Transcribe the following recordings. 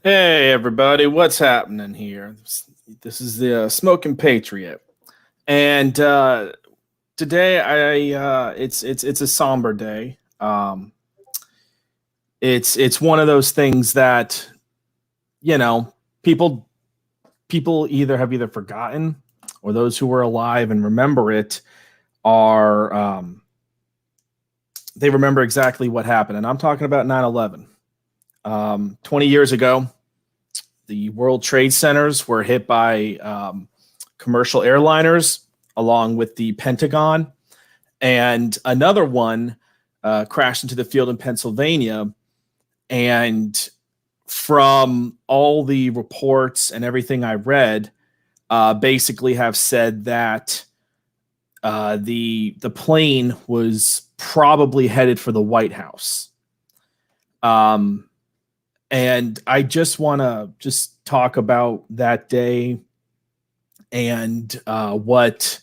Hey everybody, what's happening here? This is the Smoking Patriot, and today it's a somber day. It's one of those things that you know people people either forgotten, or those who were alive and remember it are they remember exactly what happened, and I'm talking about 9/11. 20 years ago, the World Trade Centers were hit by commercial airliners along with the Pentagon, and another one crashed into the field in Pennsylvania. And from all the reports and everything I read, basically have said that the plane was probably headed for the White House. Um, and I just want to just talk about that day and what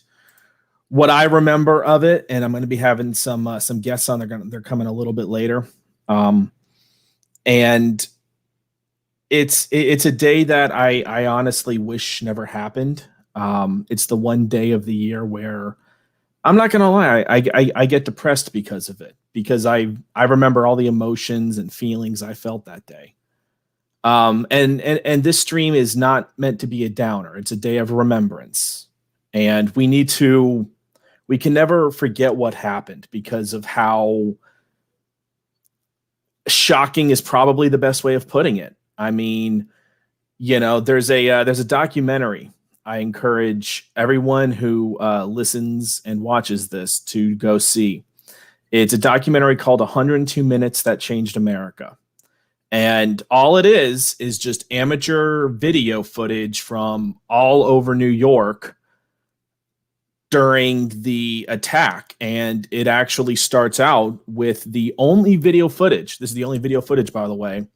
I remember of it. And I'm going to be having some guests on. They're coming a little bit later, and it's a day that I honestly wish never happened. It's the one day of the year where I'm not gonna lie, I get depressed because of it, because I remember all the emotions and feelings I felt that day. And this stream is not meant to be a downer. It's a day of remembrance, and we can never forget what happened because of how shocking is probably the best way of putting it. I mean, there's a documentary I encourage everyone who listens and watches this to go see. It's a documentary called 102 Minutes That Changed America. And all it is just amateur video footage from all over New York during the attack. And it actually starts out with the only video footage. This is the only video footage, by the way,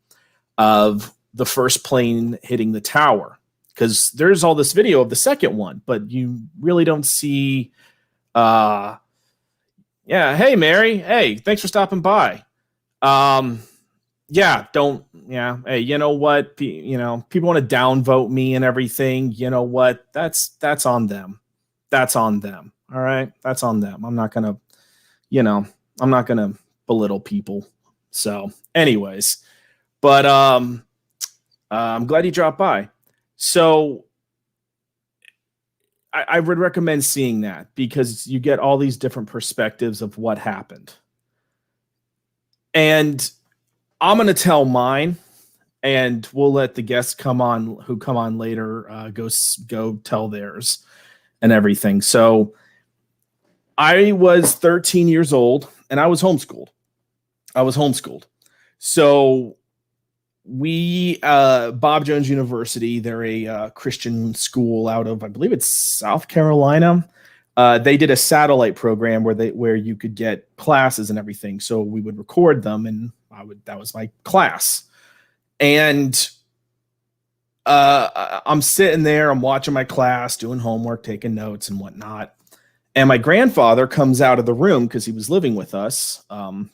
of the first plane hitting the tower. Because there's all this video of the second one, but you really don't see. Yeah, hey Mary, hey, thanks for stopping by. Yeah, don't. Yeah, hey, you know what? People want to downvote me and everything. You know what? That's on them. That's on them. All right, that's on them. You know, I'm not gonna belittle people. So, anyways, but I'm glad you dropped by. So I would recommend seeing that because you get all these different perspectives of what happened. And I'm going to tell mine, and we'll let the guests who come on later go tell theirs and everything. So I was 13 years old and I was homeschooled. So Bob Jones University, they're a Christian school out of, I believe it's South Carolina. They did a satellite program where you could get classes and everything. So we would record them, and that was my class. And I'm sitting there, I'm watching my class, doing homework, taking notes and whatnot. And my grandfather comes out of the room because he was living with us. And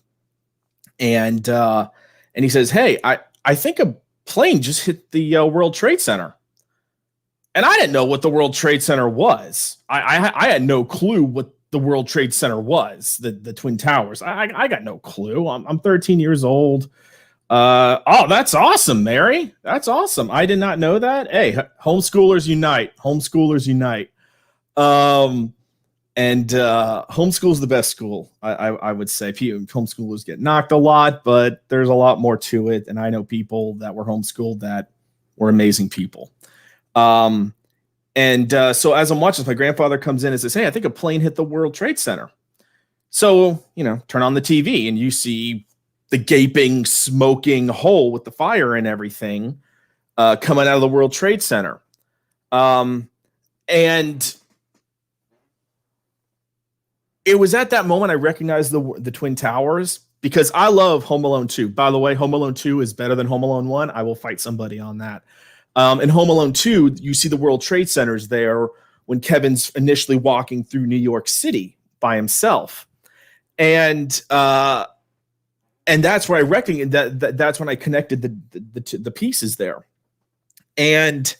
he says, "Hey, I think a plane just hit the World Trade Center." And I didn't know what the World Trade Center was. I had no clue what the World Trade Center was, the Twin Towers. I got no clue. I'm 13 years old. Oh, that's awesome, Mary. That's awesome. I did not know that. Hey, homeschoolers unite. Homeschoolers unite. And homeschool is the best school. I would say homeschoolers get knocked a lot, but there's a lot more to it. And I know people that were homeschooled that were amazing people. So as I'm watching, my grandfather comes in and says, "Hey, I think a plane hit the World Trade Center." So, turn on the TV and you see the gaping, smoking hole with the fire and everything coming out of the World Trade Center. And it was at that moment I recognized the Twin Towers, because I love Home Alone 2. By the way, Home Alone 2 is better than Home Alone 1. I will fight somebody on that. In Home Alone 2, you see the World Trade Centers there when Kevin's initially walking through New York City by himself. And And that's where I reckoned that's when I connected the pieces there. And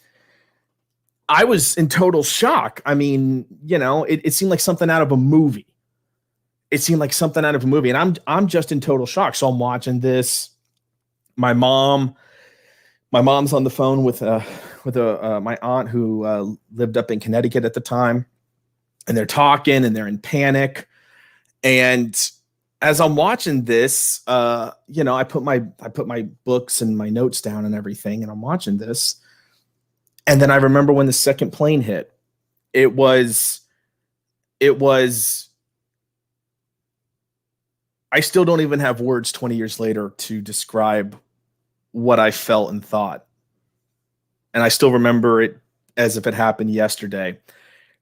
I was in total shock. I mean, it seemed like something out of a movie. It seemed like something out of a movie, and I'm just in total shock. So I'm watching this. My mom's on the phone with my aunt who lived up in Connecticut at the time, and they're talking and they're in panic. And as I'm watching this, I put my books and my notes down and everything, and I'm watching this. And then I remember when the second plane hit. It was I still don't even have words 20 years later to describe what I felt and thought. And I still remember it as if it happened yesterday.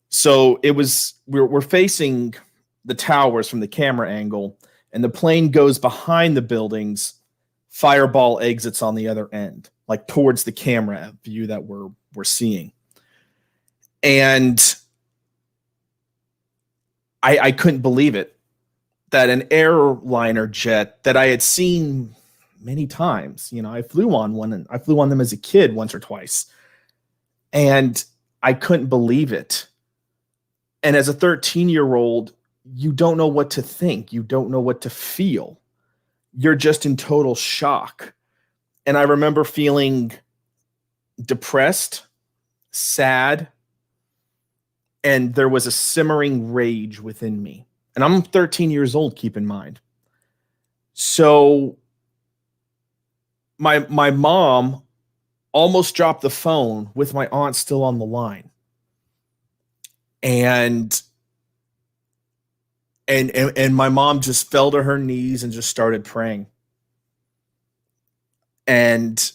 So we're facing the towers from the camera angle, and the plane goes behind the buildings. Fireball exits on the other end, like towards the camera view that we're seeing. And I couldn't believe it, that an airliner jet that I had seen many times, I flew on one, and I flew on them as a kid once or twice, and I couldn't believe it. And as a 13-year-old, you don't know what to think. You don't know what to feel. You're just in total shock. And I remember feeling depressed, sad, and there was a simmering rage within me. And I'm 13 years old, keep in mind. So my mom almost dropped the phone with my aunt still on the line. And my mom just fell to her knees and just started praying. And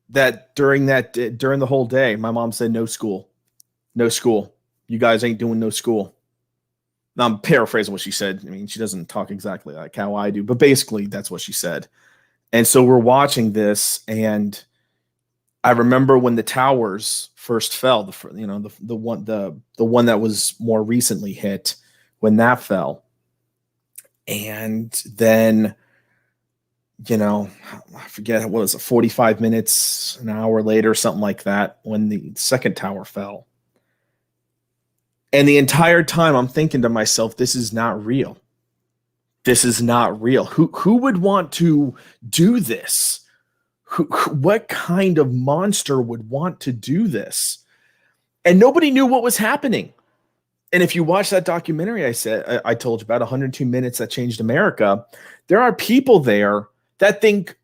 that during the whole day, my mom said, no school. You guys ain't doing no school. Now I'm paraphrasing what she said. I mean, she doesn't talk exactly like how I do, but basically that's what she said. And so we're watching this, and I remember when the towers first fell, the one that was more recently hit, when that fell. And then, I forget what was it, 45 minutes, an hour later, something like that, when the second tower fell. And the entire time I'm thinking to myself, this is not real. This is not real. Who would want to do this? What kind of monster would want to do this? And nobody knew what was happening. And if you watch that documentary I told you about, 102 Minutes That Changed America, there are people there that think,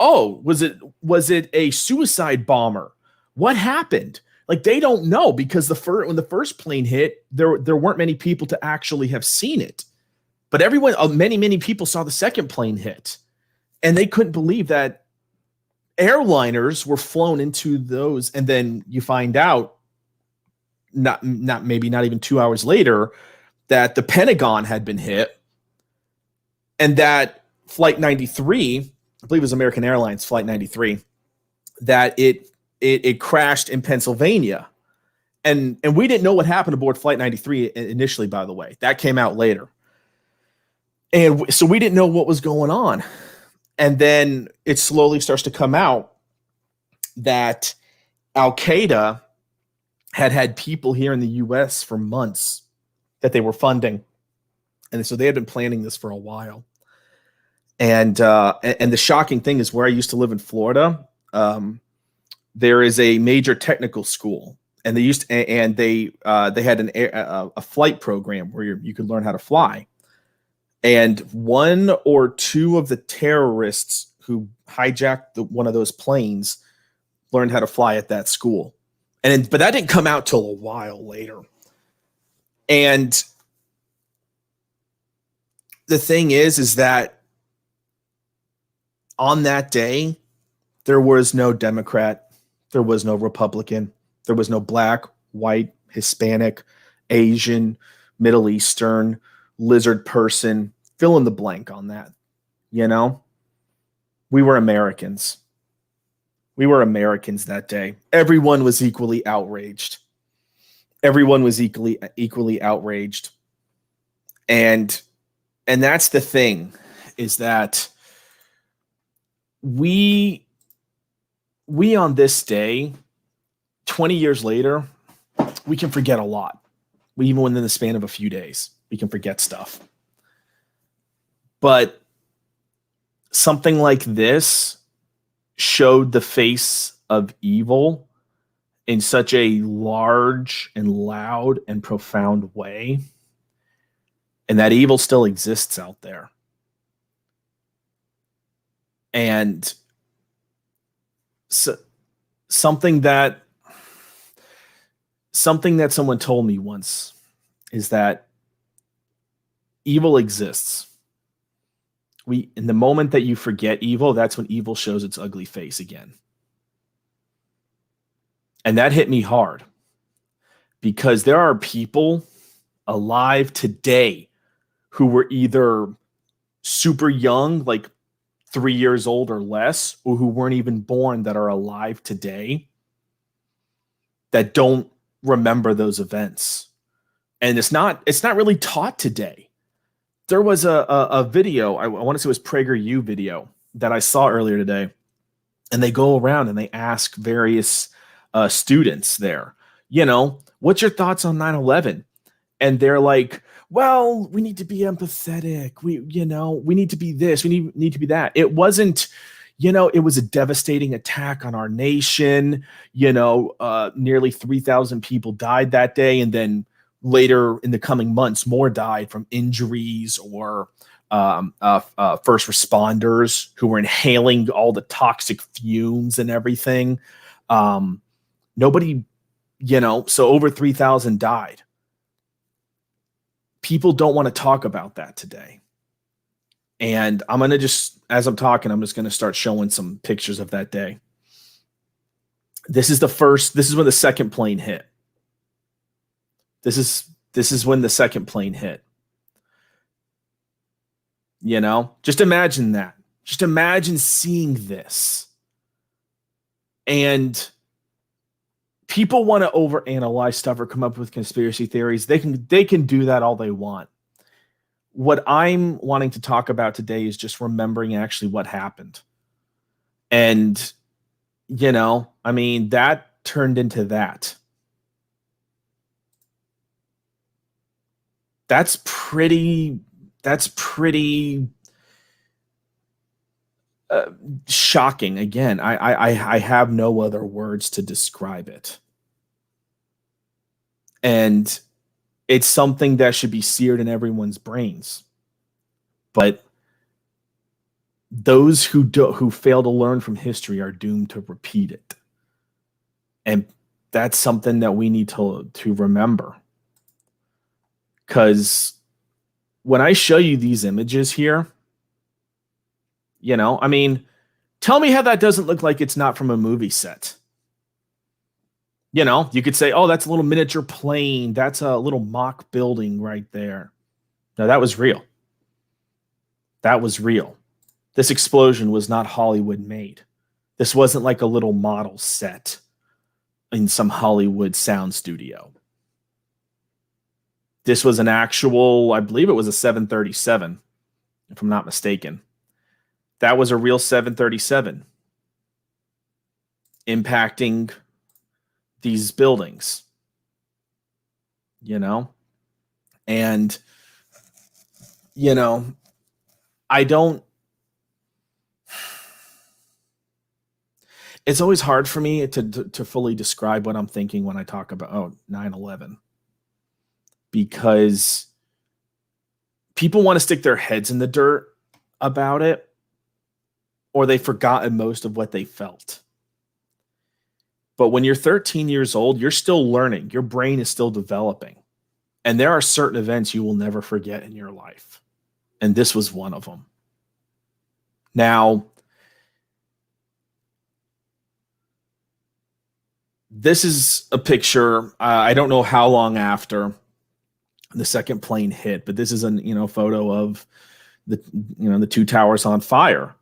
oh, was it a suicide bomber? What happened? Like, they don't know, because when the first plane hit, there weren't many people to actually have seen it. But many people saw the second plane hit, and they couldn't believe that airliners were flown into those. And then you find out, not even 2 hours later, that the Pentagon had been hit, and that Flight 93, I believe it was American Airlines Flight 93, that it crashed in Pennsylvania. And we didn't know what happened aboard Flight 93 initially, by the way. That came out later. And so we didn't know what was going on. And then it slowly starts to come out that Al-Qaeda had people here in the U.S. for months that they were funding. And so they had been planning this for a while. And the shocking thing is, where I used to live in Florida, there is a major technical school, and they had a flight program where you could learn how to fly. And one or two of the terrorists who hijacked one of those planes learned how to fly at that school. But that didn't come out till a while later. And the thing is that on that day, there was no Democrat, there was no Republican, there was no black, white, Hispanic, Asian, Middle Eastern, lizard person, fill in the blank on that. We were Americans. We were Americans that day. Everyone was equally outraged. Everyone was equally outraged. And that's the thing, is that we we on this day, 20 years later, we can forget a lot. We even within the span of a few days, we can forget stuff. But something like this showed the face of evil in such a large and loud and profound way, and that evil still exists out there. And so, something that someone told me once is that evil exists. In the moment that you forget evil, that's when evil shows its ugly face again. And that hit me hard, because there are people alive today who were either super young, like 3 years old or less, or who weren't even born, that are alive today that don't remember those events. And it's not really taught today. There was a video, I want to say it was PragerU video, that I saw earlier today, and they go around and they ask various students there, what's your thoughts on 9/11? And they're like, well, we need to be empathetic. We need to be this, we need to be that. It wasn't, it was a devastating attack on our nation. Nearly 3,000 people died that day. And then later in the coming months, more died from injuries or first responders who were inhaling all the toxic fumes and everything. Nobody, so over 3,000 died. People don't want to talk about that today. And I'm going to just, as I'm talking, I'm just going to start showing some pictures of that day. This is when the second plane hit. This is when the second plane hit. Just imagine that. Just imagine seeing this. And people want to overanalyze stuff or come up with conspiracy theories. They can do that all they want. What I'm wanting to talk about today is just remembering actually what happened. And, that turned into that. That's pretty shocking. Again, I have no other words to describe it. And it's something that should be seared in everyone's brains. But those who fail to learn from history are doomed to repeat it. And that's something that we need to remember. Because when I show you these images here, tell me how that doesn't look like it's not from a movie set. You could say, oh, that's a little miniature plane. That's a little mock building right there. No, that was real. That was real. This explosion was not Hollywood made. This wasn't like a little model set in some Hollywood sound studio. This was an actual, I believe it was a 737, if I'm not mistaken. That was a real 737 impacting these buildings, and, I don't, it's always hard for me to fully describe what I'm thinking when I talk about 9/11, because people want to stick their heads in the dirt about it, or they've forgotten most of what they felt. But when you're 13 years old, you're still learning. Your brain is still developing. And there are certain events you will never forget in your life. And this was one of them. Now, this is a picture. I don't know how long after the second plane hit, but this is a photo of the two towers on fire.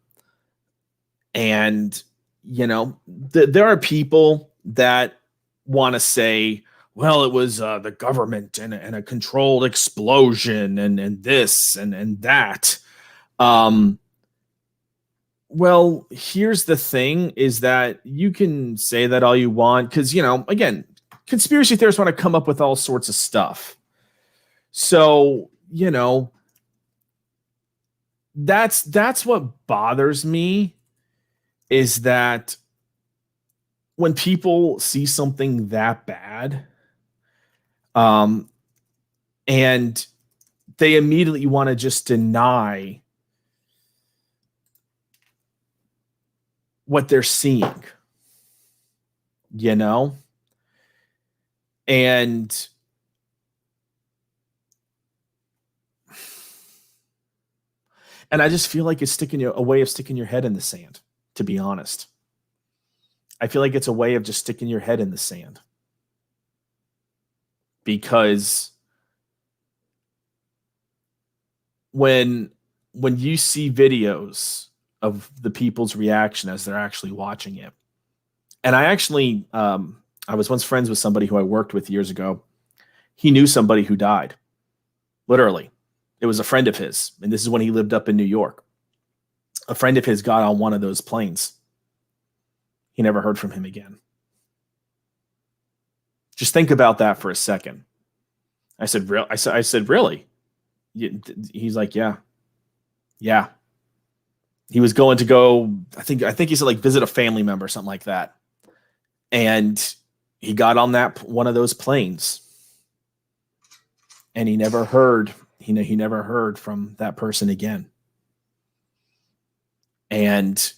And there are people that want to say, well, it was the government and a controlled explosion and this and that. Well, here's the thing is that you can say that all you want because, again, conspiracy theorists want to come up with all sorts of stuff. So, that's what bothers me is that when people see something that bad, um, and they immediately want to just deny what they're seeing, you know? And I just feel like it's a way of sticking your head in the sand, to be honest. I feel like it's a way of just sticking your head in the sand. Because when you see videos of the people's reaction as they're actually watching it, and I was once friends with somebody who I worked with years ago. He knew somebody who died. Literally. It was a friend of his, and this is when he lived up in New York. A friend of his got on one of those planes. He never heard from him again. Just think about that for a second. I said, really? He's like, yeah. He was going to go, I think he said like visit a family member or something like that. And he got on one of those planes. And he never heard, he never heard from that person again. And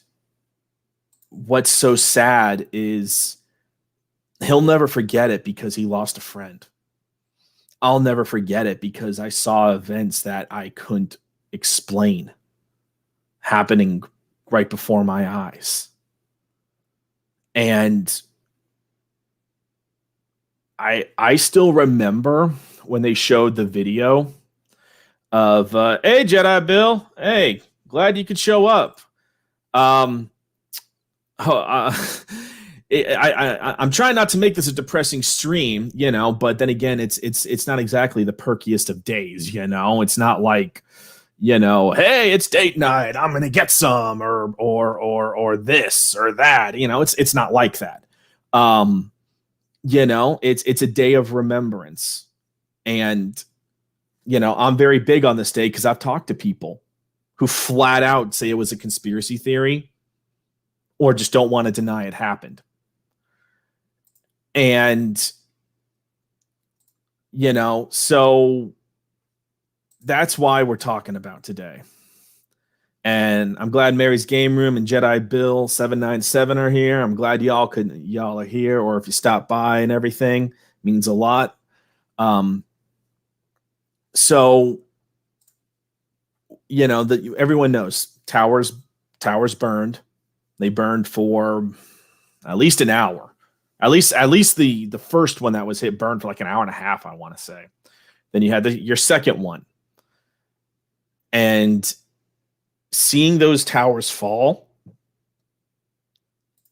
what's so sad is he'll never forget it because he lost a friend. I'll never forget it because I saw events that I couldn't explain happening right before my eyes. And I still remember when they showed the video of, hey, Jedi Bill, hey, glad you could show up. I'm trying not to make this a depressing stream, but then again, it's not exactly the perkiest of days, It's not like, hey, it's date night, I'm gonna get some, or this or that, it's not like that. It's a day of remembrance, and I'm very big on this day because I've talked to people who flat out say it was a conspiracy theory or just don't want to deny it happened. And, so that's why we're talking about today. And I'm glad Mary's Game Room and Jedi Bill 797 are here. I'm glad y'all are here, or if you stop by and everything, it means a lot. So, everyone knows towers burned. They burned for at least an hour. At least the first one that was hit burned for like an hour and a half, I want to say. Then you had your second one. And seeing those towers fall,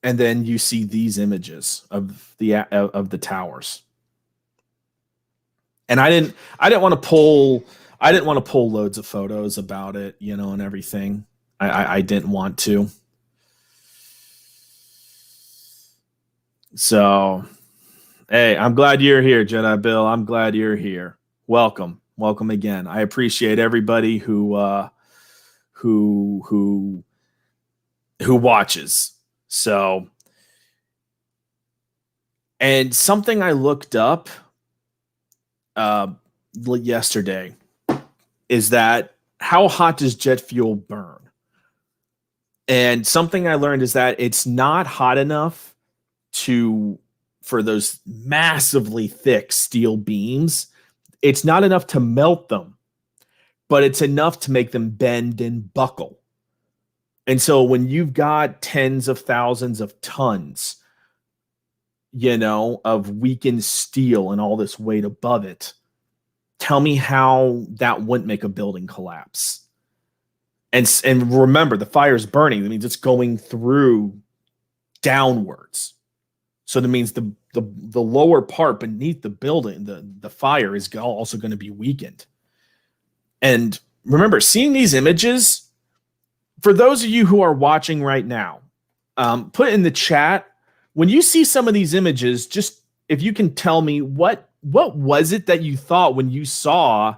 and then you see these images of the towers. And I didn't want to pull loads of photos about it, and everything. I didn't want to. So, hey, I'm glad you're here, Jedi Bill. I'm glad you're here. Welcome again. I appreciate everybody who watches. So, and something I looked up yesterday is that how hot does jet fuel burn? And something I learned is that it's not hot enough for those massively thick steel beams. It's not enough to melt them, but it's enough to make them bend and buckle. And so when you've got tens of thousands of tons, of weakened steel and all this weight above it, tell me how that wouldn't make a building collapse. And remember, the fire's burning. That means it's going through downwards. So that means the lower part beneath the building, the fire is also going to be weakened. And remember, seeing these images, For those of you who are watching right now, put in the chat when you see some of these images, just if you can tell me what was it that you thought when you saw,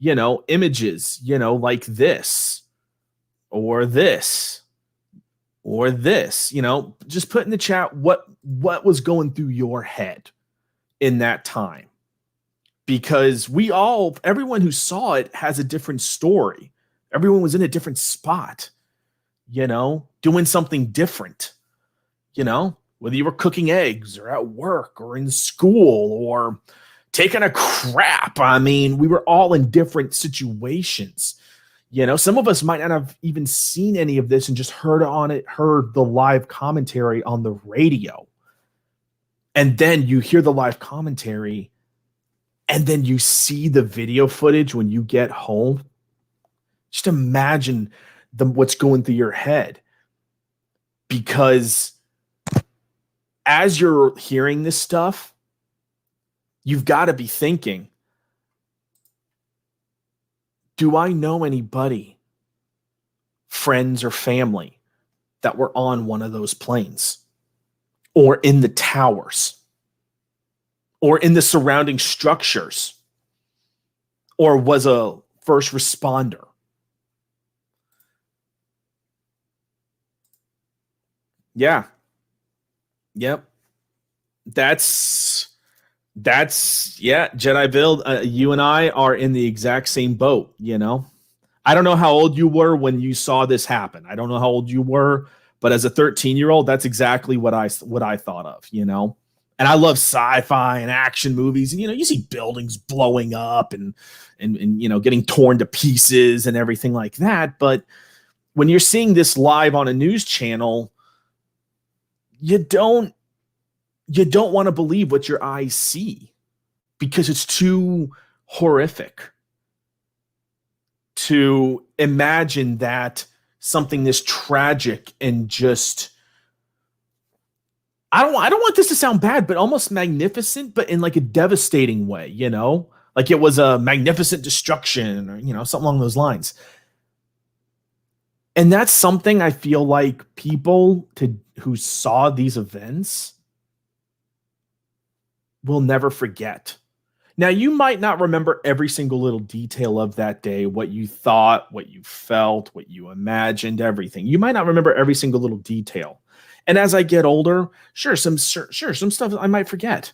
images, like this or this or this, just put in the chat what was going through your head in that time. Because everyone who saw it has a different story. Everyone was in a different spot, doing something different, whether you were cooking eggs or at work or in school or taking a crap. I mean, we were all in different situations. Some of us might not have even seen any of this and just heard the live commentary on the radio. And then you hear the live commentary and then you see the video footage when you get home. Just imagine what's going through your head. Because as you're hearing this stuff, you've got to be thinking, do I know anybody, friends or family, that were on one of those planes or in the towers or in the surrounding structures or was a first responder? Yeah. Yep. That's Jedi Build. You and I are in the exact same boat. I don't know how old you were when you saw this happen. I don't know how old you were, but as a 13-year-old, that's exactly what I thought of. And I love sci-fi and action movies, and you see buildings blowing up and getting torn to pieces and everything like that. But when you're seeing this live on a news channel, you don't want to believe what your eyes see because it's too horrific to imagine that something this tragic and just, I don't want this to sound bad, but almost magnificent, but in like a devastating way, like it was a magnificent destruction or, something along those lines. And that's something I feel like people who saw these events will never forget. Now, you might not remember every single little detail of that day, what you thought, what you felt, what you imagined, everything. You might not remember every single little detail. And as I get older, sure, some stuff I might forget.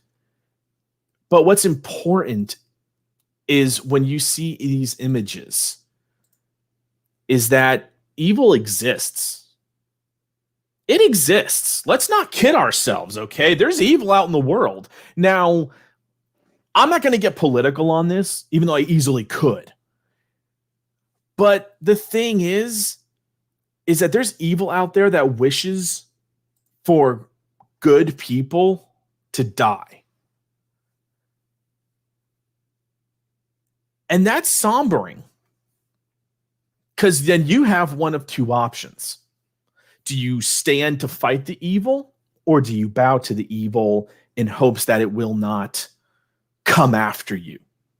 But what's important is when you see these images is that evil exists. It exists. Let's not kid ourselves, okay? There's evil out in the world. Now, I'm not going to get political on this, even though I easily could. But the thing is that there's evil out there that wishes for good people to die. And that's sombering. Because then you have one of two options. Do you stand to fight the evil, or do you bow to the evil in hopes that it will not come after you?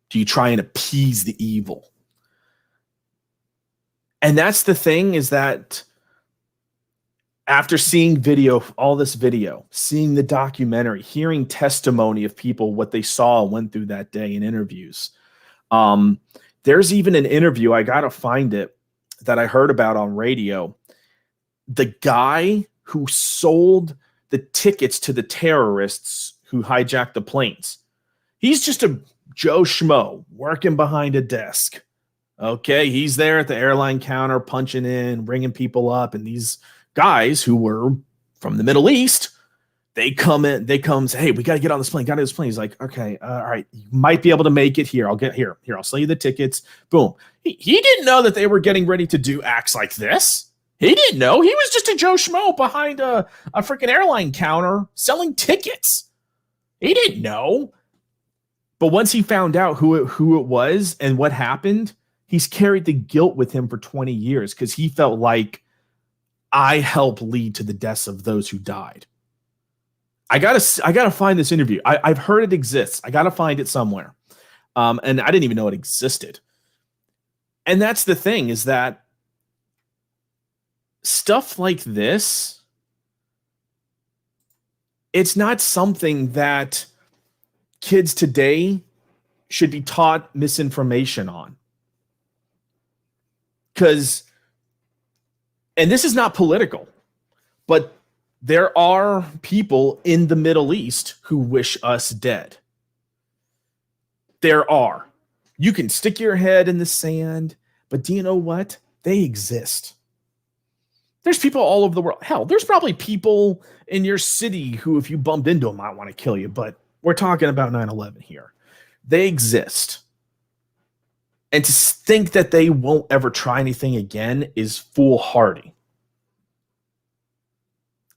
Do you try and appease the evil? And that's the thing, is that after seeing all this video, seeing the documentary, hearing testimony of people, what they saw and went through that day in interviews. There's even an interview, I got to find it, that I heard about on radio. The guy who sold the tickets to the terrorists who hijacked the planes. He's just a Joe Schmo working behind a desk. Okay, he's there at the airline counter punching in, bringing people up, and these guys who were from the Middle East, they come say, hey, we got to get on this plane, He's like, okay, all right, you might be able to make it here. I'll get here. I'll sell you the tickets. Boom. He didn't know that they were getting ready to do acts like this. He didn't know. He was just a Joe Schmo behind a freaking airline counter selling tickets. He didn't know. But once he found out who it was and what happened, he's carried the guilt with him for 20 years because he felt like, I helped lead to the deaths of those who died. I gotta find this interview. I've heard it exists. I gotta find it somewhere. And I didn't even know it existed. And that's the thing, is that stuff like this, it's not something that kids today should be taught misinformation on. Because, and this is not political, but there are people in the Middle East who wish us dead. There are. You can stick your head in the sand, but do you know what? They exist. There's people all over the world. Hell, there's probably people in your city who, if you bumped into them, might want to kill you, but we're talking about 9/11 here. They exist. And to think that they won't ever try anything again is foolhardy.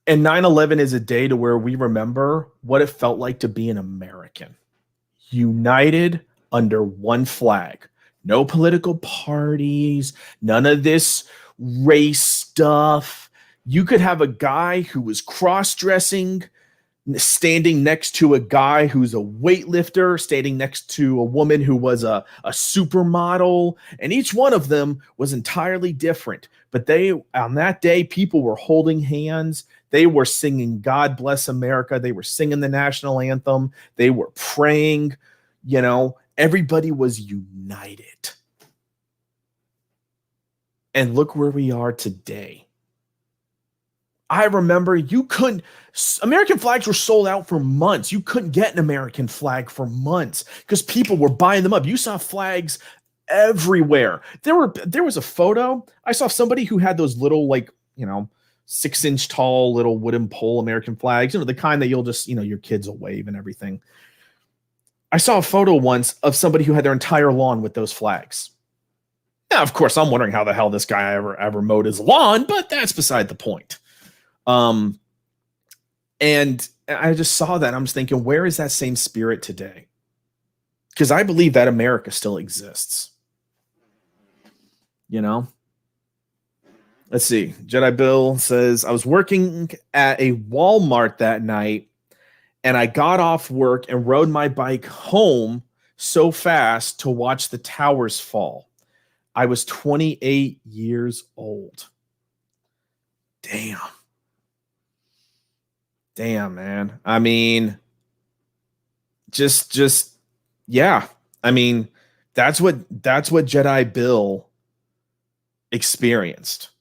And 9/11 is a day to where we remember what it felt like to be an American, united under one flag. No political parties, none of this race stuff. You could have a guy who was cross-dressing, standing next to a guy who's a weightlifter, standing next to a woman who was a supermodel, and each one of them was entirely different. But they, on that day, people were holding hands. They were singing God Bless America. They were singing the national anthem. They were praying. You know, everybody was united. And look where we are today. I remember American flags were sold out for months. You couldn't get an American flag for months because people were buying them up. You saw flags everywhere. There was a photo. I saw somebody who had those little, 6-inch tall little wooden pole American flags, the kind that you'll just, your kids will wave and everything. I saw a photo once of somebody who had their entire lawn with those flags. Now, of course, I'm wondering how the hell this guy ever mowed his lawn, but that's beside the point. And I just saw that. I'm just thinking, where is that same spirit today? Because I believe that America still exists. Let's see. Jedi Bill says, I was working at a Walmart that night and I got off work and rode my bike home so fast to watch the towers fall. I was 28 years old. Damn, man. I mean, yeah. I mean, that's what Jedi Bill experienced.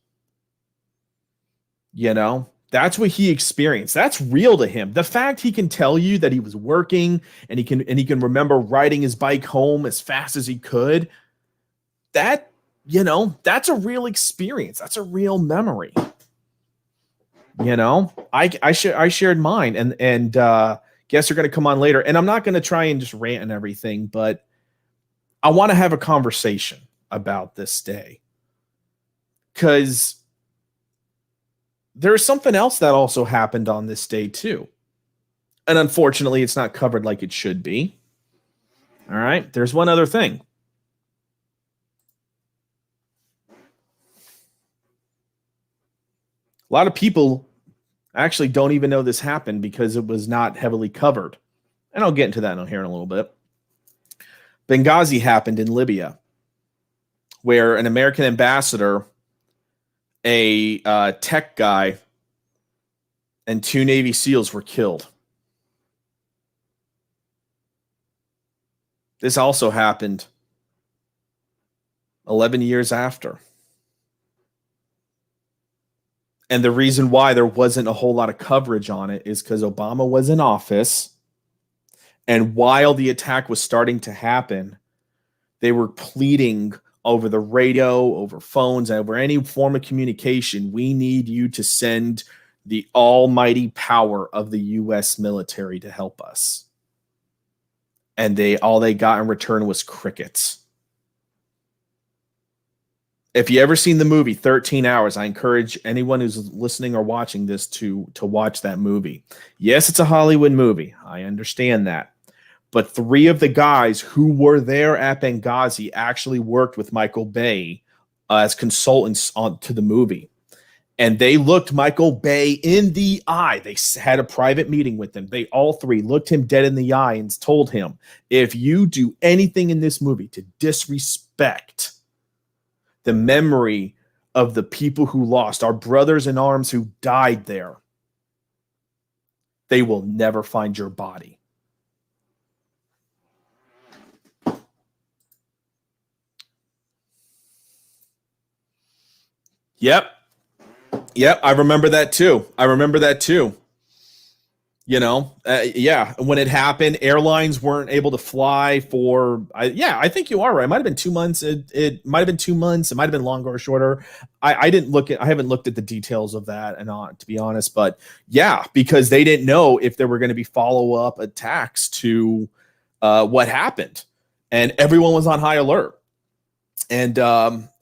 That's what he experienced. That's real to him. The fact he can tell you that he was working and he can remember riding his bike home as fast as he could. That's a real experience. That's a real memory. I shared mine and guests are going to come on later. And I'm not going to try and just rant and everything, but I want to have a conversation about this day. Because there's something else that also happened on this day too. And unfortunately, it's not covered like it should be. All right. There's one other thing. A lot of people actually don't even know this happened because it was not heavily covered. And I'll get into that here in a little bit. Benghazi happened in Libya, where an American ambassador, a tech guy, and 2 Navy SEALs were killed. This also happened 11 years after. And the reason why there wasn't a whole lot of coverage on it is because Obama was in office. And while the attack was starting to happen, they were pleading over the radio, over phones, over any form of communication. We need you to send the almighty power of the U.S. military to help us. And all they got in return was crickets. If you ever seen the movie 13 Hours, I encourage anyone who's listening or watching this to watch that movie. Yes, it's a Hollywood movie. I understand that. But 3 of the guys who were there at Benghazi actually worked with Michael Bay as consultants to the movie. And they looked Michael Bay in the eye. They had a private meeting with him. They all 3 looked him dead in the eye and told him, if you do anything in this movie to disrespect the memory of the people who lost, our brothers in arms who died there, they will never find your body. Yep. I remember that too. Yeah, when it happened, airlines weren't able to fly for. I think you are right. It might have been 2 months. It might have been 2 months. It might have been longer or shorter. I didn't look at. I haven't looked at the details of that, and to be honest, but yeah, because they didn't know if there were going to be follow-up attacks to what happened, and everyone was on high alert. And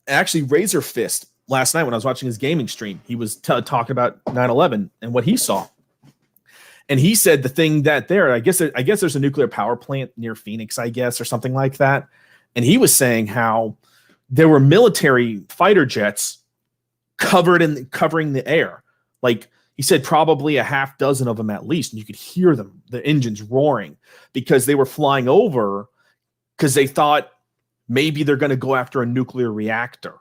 actually, Razor Fist last night when I was watching his gaming stream, he was talking about 9/11 and what he saw. And he said the thing that I guess there's a nuclear power plant near Phoenix, I guess, or something like that. And he was saying how there were military fighter jets covering the air. Like he said, probably a half dozen of them at least. And you could hear them, the engines roaring, because they were flying over because they thought maybe they're going to go after a nuclear reactor.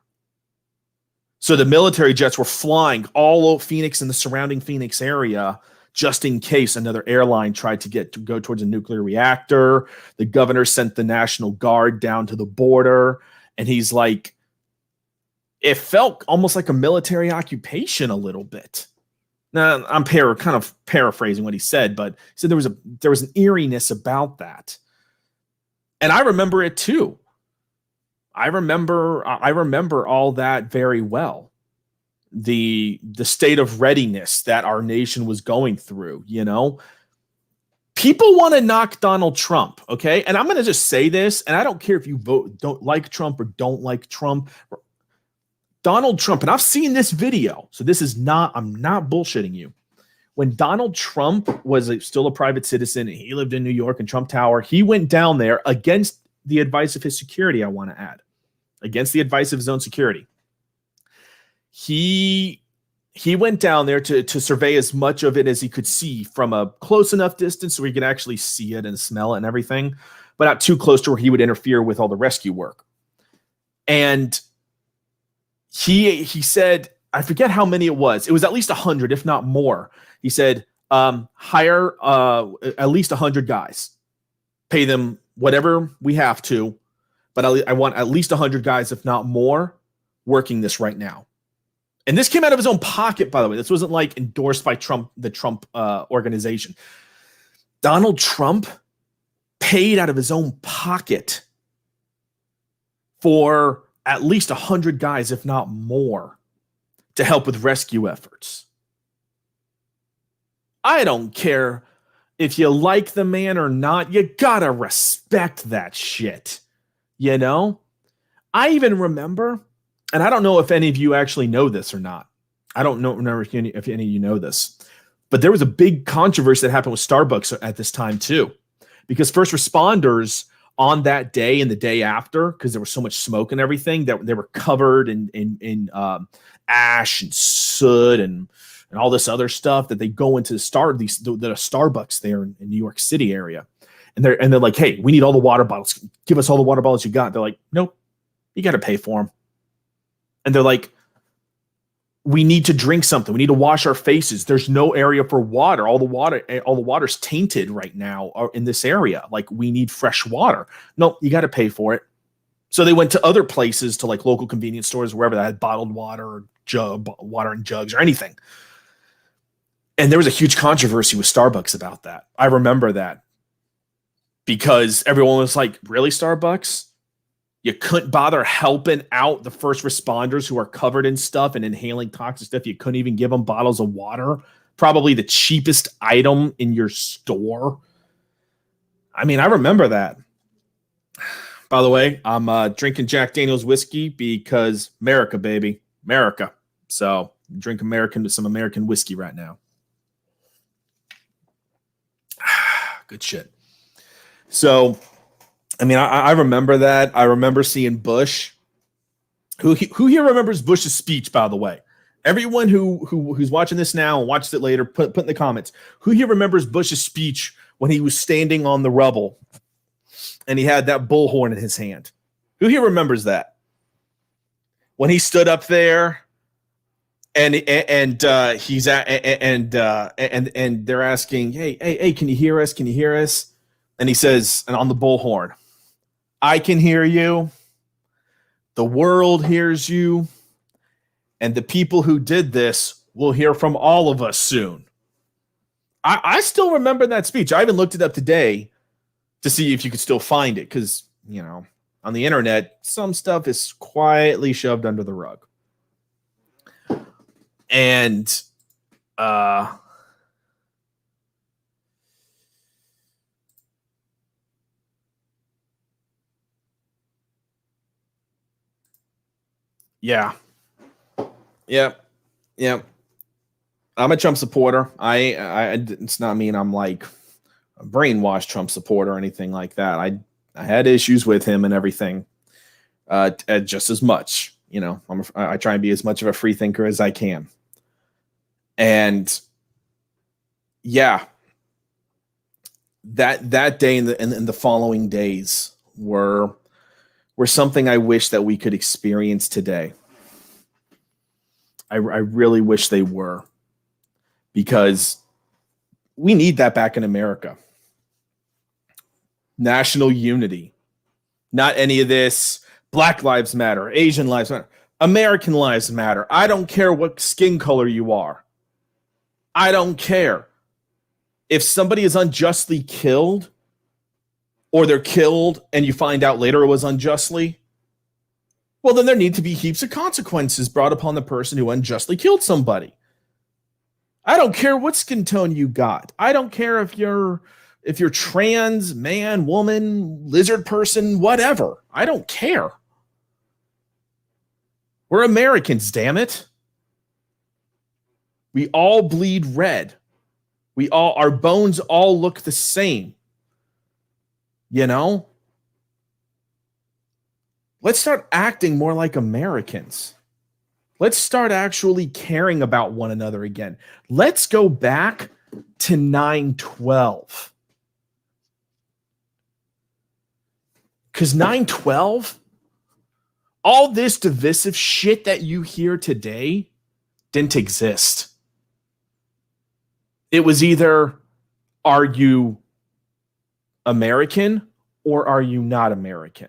So the military jets were flying all over Phoenix and the surrounding Phoenix area, just in case another airline tried to go towards a nuclear reactor. The governor sent the National Guard down to the border, and he's like, it felt almost like a military occupation a little bit. Now, I'm kind of paraphrasing what he said, but he said there was an eeriness about that. And I remember it too. I remember all that very well. The state of readiness that our nation was going through, people want to knock Donald Trump. Okay. And I'm going to just say this, and I don't care if you don't like Trump or don't like Trump. Donald Trump, and I've seen this video, so I'm not bullshitting you. When Donald Trump was still a private citizen and he lived in New York in Trump Tower, he went down there against the advice of his security, I want to add, against the advice of his own security. He went down there to survey as much of it as he could see from a close enough distance so he could actually see it and smell it and everything, but not too close to where he would interfere with all the rescue work. And he said, I forget how many it was. It was at least 100, if not more. He said, hire at least 100 guys, pay them whatever we have to, but I want at least 100 guys, if not more, working this right now. And this came out of his own pocket, by the way. This wasn't like endorsed by the Trump organization. Donald Trump paid out of his own pocket for at least 100 guys, if not more, to help with rescue efforts. I don't care if you like the man or not. You gotta respect that shit. I even remember, and I don't know if any of you actually know this or not. I don't know if any of you know this, but there was a big controversy that happened with Starbucks at this time too, because first responders on that day and the day after, because there was so much smoke and everything, that they were covered in ash and soot and all this other stuff, that they go into the Starbucks there in New York City area, and they're like, hey, we need all the water bottles. Give us all the water bottles you got. They're like, nope, you got to pay for them. And they're like, we need to drink something. We need to wash our faces. There's no area for water. All the water's tainted right now in this area. Like, we need fresh water. No, you got to pay for it. So they went to other places, to like local convenience stores, wherever that had bottled water or water in jugs or anything. And there was a huge controversy with Starbucks about that. I remember that, because everyone was like, really, Starbucks? You couldn't bother helping out the first responders who are covered in stuff and inhaling toxic stuff. You couldn't even give them bottles of water, probably the cheapest item in your store. I mean, I remember that. By the way, I'm drinking Jack Daniel's whiskey because America, baby. America. So drink some American whiskey right now. Good shit. So, I mean, I remember that. I remember seeing Bush. Who here remembers Bush's speech, by the way? Everyone who's watching this now and watches it later, put in the comments. Who here remembers Bush's speech when he was standing on the rubble and he had that bullhorn in his hand? Who here remembers that? When he stood up there he's at and they're asking, hey, can you hear us? Can you hear us? And he says, and on the bullhorn, I can hear you. The world hears you. And the people who did this will hear from all of us soon. I still remember that speech. I even looked it up today to see if you could still find it, because, you know, on the internet, some stuff is quietly shoved under the rug. And yeah. Yep. I'm a Trump supporter. It's not mean I'm like a brainwashed Trump supporter or anything like that. I had issues with him and everything, just as much. You know, I try and be as much of a free thinker as I can. And yeah, that day and the following days were something I wish that we could experience today. I really wish they were, because we need that back in America. National unity, not any of this Black Lives Matter, Asian Lives Matter, American Lives Matter. I don't care what skin color you are. I don't care. If somebody is unjustly killed, or they're killed and you find out later it was unjustly, well, then there need to be heaps of consequences brought upon the person who unjustly killed somebody. I don't care what skin tone you got. I don't care if you're trans, man, woman, lizard person, whatever. I don't care. We're Americans, damn it. We all bleed red. Our bones all look the same. You know? Let's start acting more like Americans. Let's start actually caring about one another again. Let's go back to 9/12. Because 9/12, all this divisive shit that you hear today didn't exist. It was either, are you American or are you not American?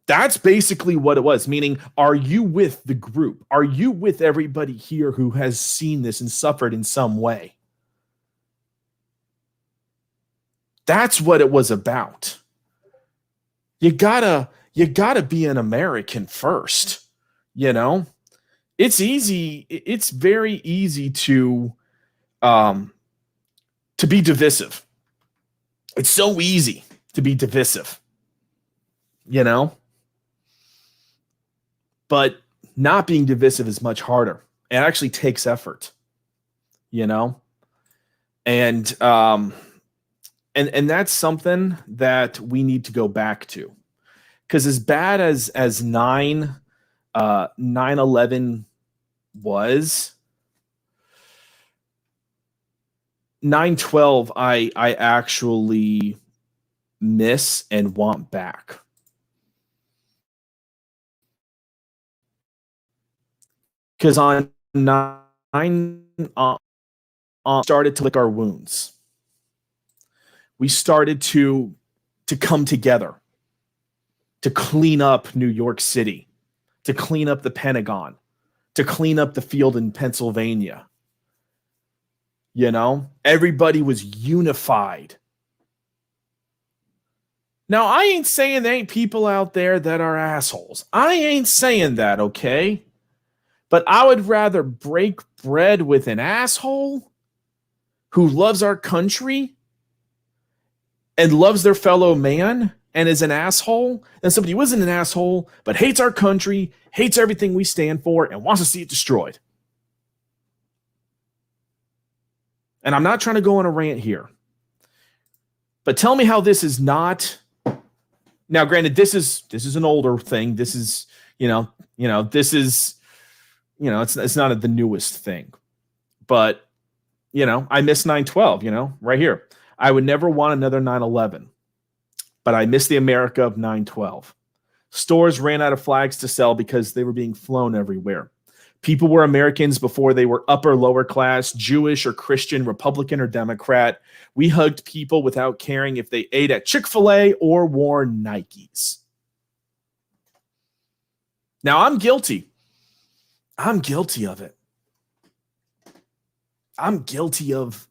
That's basically what it was, meaning, are you with the group? Are you with everybody here who has seen this and suffered in some way? That's what it was about. You gotta be an American first, you know? It's easy. It's very easy to be divisive. It's so easy to be divisive, you know? But not being divisive is much harder. It actually takes effort, you know? And that's something that we need to go back to. Because as bad as 9/11 was, 9/12 I actually miss and want back. Because on 9 started to lick our wounds. We started to come together, to clean up New York City, to clean up the Pentagon, to clean up the field in Pennsylvania. You know, everybody was unified. Now, I ain't saying there ain't people out there that are assholes. I ain't saying that, okay? But I would rather break bread with an asshole who loves our country and loves their fellow man and is an asshole than somebody who isn't an asshole but hates our country, hates everything we stand for, and wants to see it destroyed. And I'm not trying to go on a rant here, but tell me how this is not. Now, granted, this is an older thing. This is, this is, it's not the newest thing, but, I miss 9/12, right here. I would never want another 9/11, but I miss the America of 9/12. Stores ran out of flags to sell because they were being flown everywhere. People were Americans before they were upper, lower class, Jewish or Christian, Republican or Democrat. We hugged people without caring if they ate at Chick-fil-A or wore Nikes. Now, I'm guilty. I'm guilty of it. I'm guilty of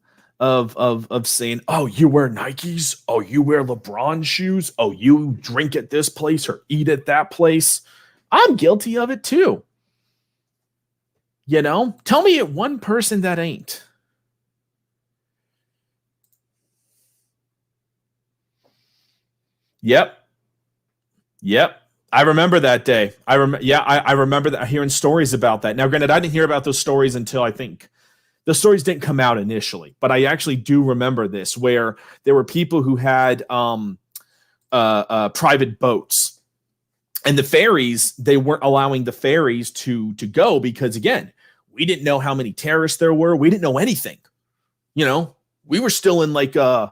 saying, oh, you wear Nikes? Oh, you wear LeBron shoes? Oh, you drink at this place or eat at that place? I'm guilty of it too. You know, tell me one person that ain't. Yep. I remember that day. I remember that, hearing stories about that. Now, granted, I didn't hear about those stories until I think the stories didn't come out initially, but I actually do remember this, where there were people who had private boats, and the ferries, they weren't allowing the ferries to go because, again, we didn't know how many terrorists there were. We didn't know anything. You know, we were still in like a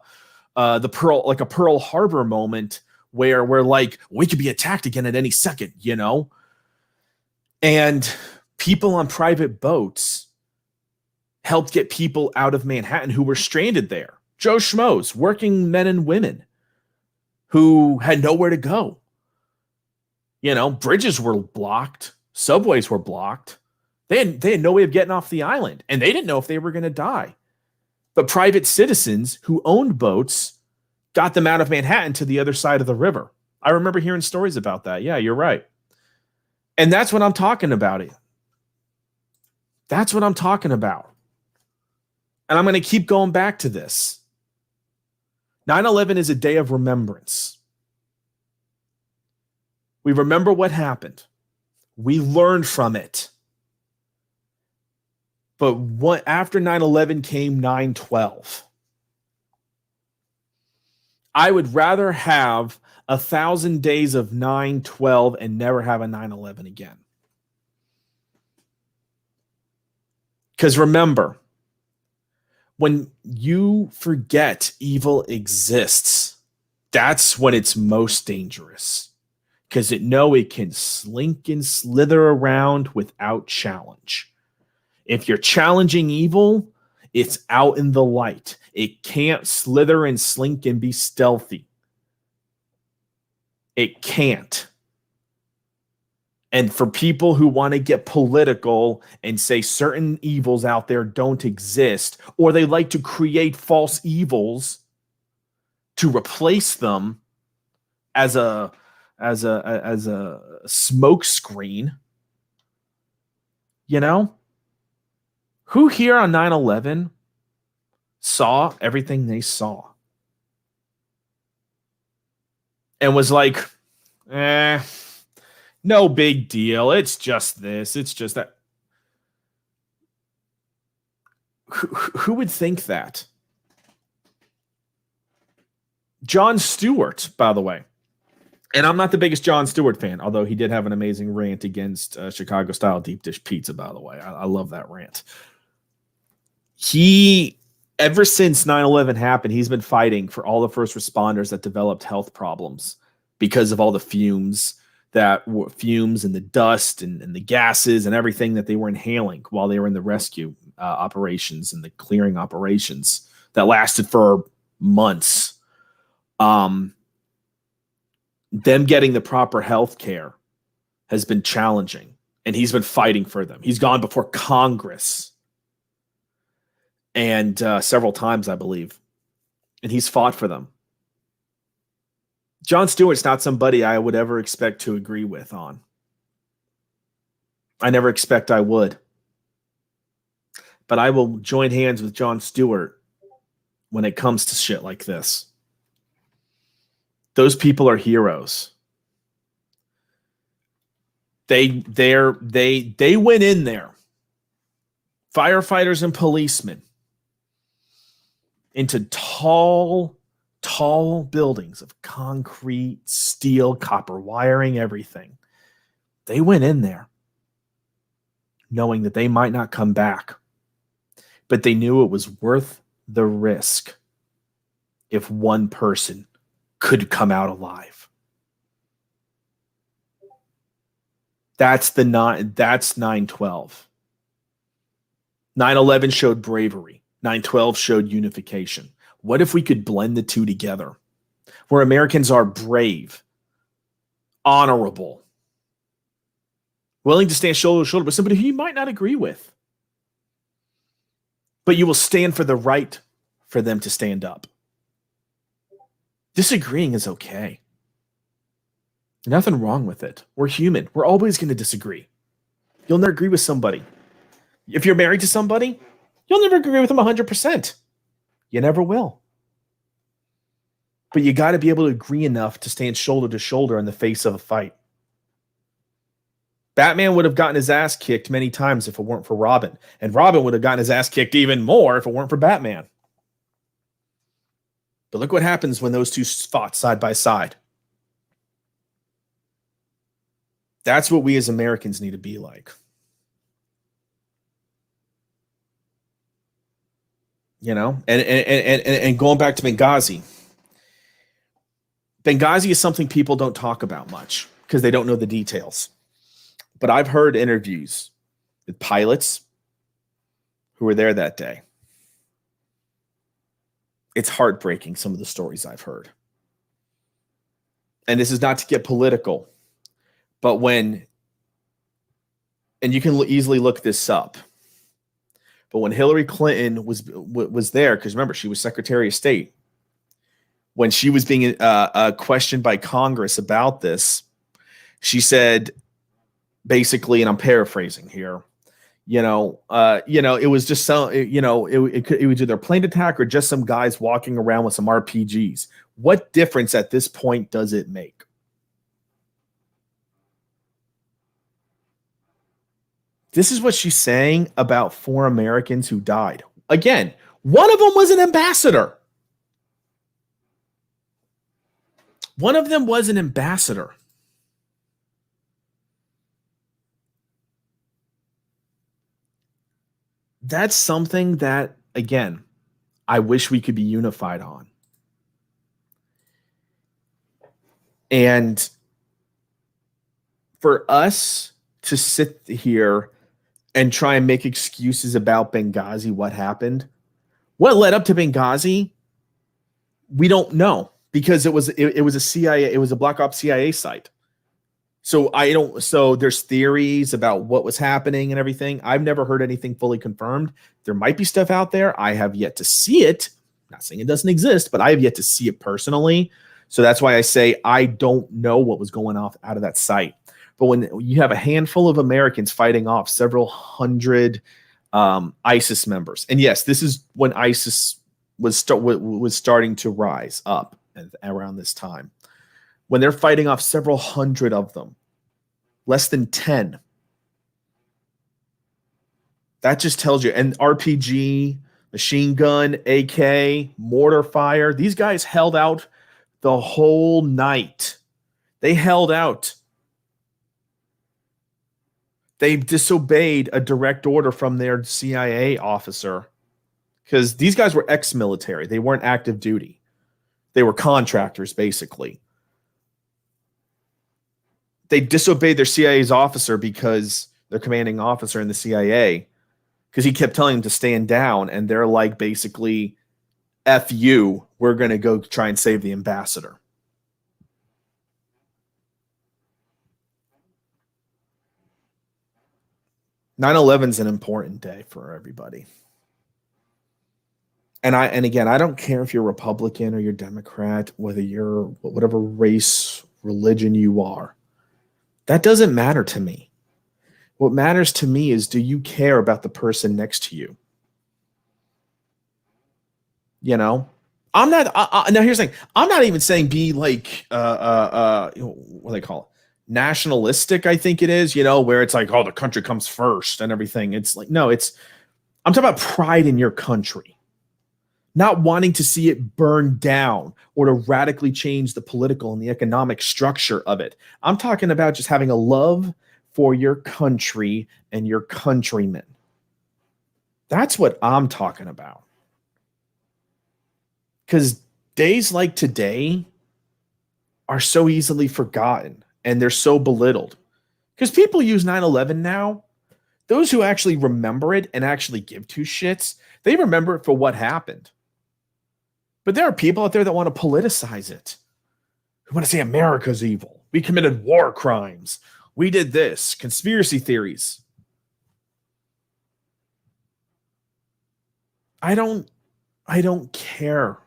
Pearl Harbor moment where we're like, we could be attacked again at any second, you know? And people on private boats helped get people out of Manhattan who were stranded there. Joe Schmoes, working men and women who had nowhere to go. You know, bridges were blocked. Subways were blocked. They had no way of getting off the island, and they didn't know if they were going to die. But private citizens who owned boats got them out of Manhattan to the other side of the river. I remember hearing stories about that. Yeah, you're right. And that's what I'm talking about. That's what I'm talking about. And I'm going to keep going back to this. 9/11 is a day of remembrance. We remember what happened. We learned from it. But what after 9/11 came 9/12. I would rather have 1,000 days of 9/12 and never have a 9/11 again. Because remember, when you forget evil exists, that's when it's most dangerous. Because it can slink and slither around without challenge. If you're challenging evil, it's out in the light. It can't slither and slink and be stealthy. It can't. And for people who want to get political and say certain evils out there don't exist, or they like to create false evils to replace them as a smoke screen, you know? Who here on 9/11 saw everything they saw and was like, no big deal. It's just this. It's just that. Who would think that? Jon Stewart, by the way. And I'm not the biggest Jon Stewart fan, although he did have an amazing rant against Chicago-style deep dish pizza, by the way. I love that rant. Ever since 9/11 happened, he's been fighting for all the first responders that developed health problems because of all the fumes and the dust and the gases and everything that they were inhaling while they were in the rescue operations and the clearing operations that lasted for months. Them getting the proper health care has been challenging, and he's been fighting for them. He's gone before Congress and several times, I believe, and he's fought for them. Jon Stewart's not somebody I would ever expect to agree with on. I never expect I would. But I will join hands with Jon Stewart when it comes to shit like this. Those people are heroes. They went in there, firefighters and policemen, into tall buildings of concrete, steel, copper wiring, everything. They went in there knowing that they might not come back, but they knew it was worth the risk if one person could come out alive. That's 9/12. 9/11 showed bravery. 9/12 showed unification. What if we could blend the two together? Where Americans are brave, honorable, willing to stand shoulder to shoulder with somebody who you might not agree with, but you will stand for the right for them to stand up. Disagreeing is okay. Nothing wrong with it. We're human. We're always going to disagree. You'll never agree with somebody. If you're married to somebody, you'll never agree with them 100%. You never will. But you got to be able to agree enough to stand shoulder to shoulder in the face of a fight. Batman would have gotten his ass kicked many times if it weren't for Robin. And Robin would have gotten his ass kicked even more if it weren't for Batman. But look what happens when those two fought side by side. That's what we as Americans need to be like. You know, and going back to Benghazi. Benghazi is something people don't talk about much because they don't know the details. But I've heard interviews with pilots who were there that day. It's heartbreaking, some of the stories I've heard. And this is not to get political, but when, and you can easily look this up, but when Hillary Clinton was there, because remember, she was Secretary of State, when she was being questioned by Congress about this, she said, basically, and I'm paraphrasing here, it was just some, it was either a plane attack or just some guys walking around with some RPGs. What difference at this point does it make? This is what she's saying about 4 Americans who died. Again, one of them was an ambassador. One of them was an ambassador. That's something that, again, I wish we could be unified on. And for us to sit here and try and make excuses about Benghazi, what happened, what led up to Benghazi, we don't know, because it was a CIA, it was a Black Ops CIA site. So there's theories about what was happening and everything. I've never heard anything fully confirmed. There might be stuff out there. I have yet to see it. I'm not saying it doesn't exist, but I have yet to see it personally. So that's why I say I don't know what was going off out of that site. But when you have a handful of Americans fighting off several hundred ISIS members, and yes, this is when ISIS was starting to rise up around this time. When they're fighting off several hundred of them, less than 10. That just tells you. And RPG, machine gun, AK, mortar fire. These guys held out the whole night. They held out. They disobeyed a direct order from their CIA officer, because these guys were ex-military. They weren't active duty. They were contractors, basically. They disobeyed their CIA's officer, because their commanding officer in the CIA, because he kept telling them to stand down, and they're like, basically, F you, we're going to go try and save the ambassador. "9/11's an important day for everybody. And again, I don't care if you're Republican or you're Democrat, whether you're whatever race, religion you are. That doesn't matter to me. What matters to me is, do you care about the person next to you? You know, I'm not. Now here's the thing. I'm not even saying be like what do they call it? Nationalistic. I think it is. Where it's like, oh, the country comes first and everything. It's like, no. I'm talking about pride in your country. Not wanting to see it burn down or to radically change the political and the economic structure of it. I'm talking about just having a love for your country and your countrymen. That's what I'm talking about. Because days like today are so easily forgotten, and they're so belittled. Because people use 9/11 now Those who actually remember it and actually give two shits, they remember it for what happened. But there are people out there that want to politicize it, who want to say America's evil. We committed war crimes. We did this. Conspiracy theories. I don't care.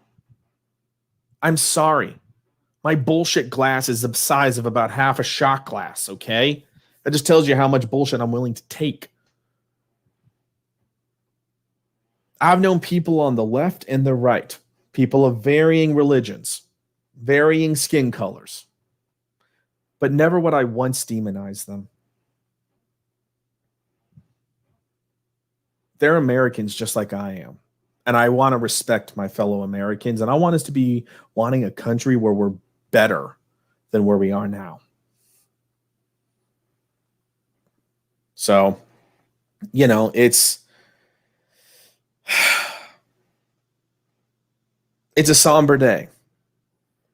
I'm sorry. My bullshit glass is the size of about half a shot glass, okay? That just tells you how much bullshit I'm willing to take. I've known people on the left and the right, people of varying religions, varying skin colors, but never would I once demonize them. They're Americans just like I am. And I want to respect my fellow Americans. And I want us to be wanting a country where we're better than where we are now. So, it's a somber day.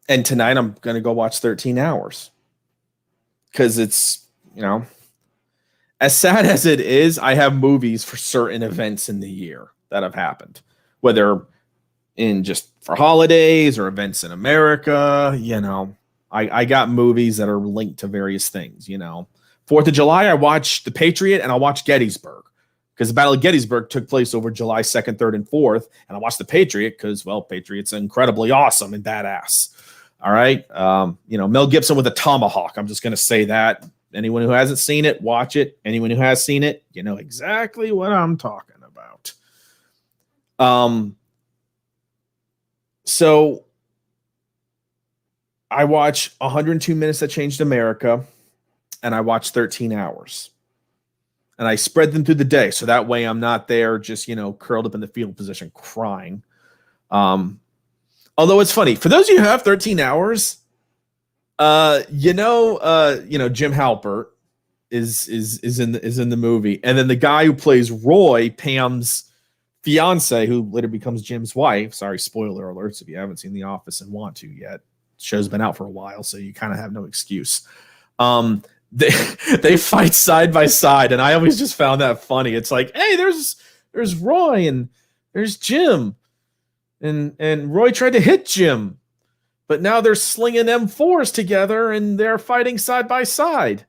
And tonight I'm going to go watch 13 Hours. Because it's, as sad as it is, I have movies for certain events in the year that have happened. Whether in just for holidays or events in America, I got movies that are linked to various things, 4th of July, I watched The Patriot and I watched Gettysburg because the Battle of Gettysburg took place over July 2nd, 3rd, and 4th. And I watched The Patriot because, well, Patriot's incredibly awesome and badass. All right. Mel Gibson with a tomahawk. I'm just going to say that. Anyone who hasn't seen it, watch it. Anyone who has seen it, you know exactly what I'm talking about. So I watch 102 Minutes That Changed America, and I watch 13 Hours. And I spread them through the day, so that way I'm not there just, curled up in the fetal position crying. Although it's funny, for those of you who have 13 Hours, Jim Halpert is in the movie, and then the guy who plays Roy, Pam's fiance, who later becomes Jim's wife. Sorry, spoiler alerts if you haven't seen The Office and want to yet. The show's been out for a while, so you kind of have no excuse. They fight side by side, and I always just found that funny. It's like, hey, there's Roy and there's Jim, and Roy tried to hit Jim, but now they're slinging M4s together and they're fighting side by side.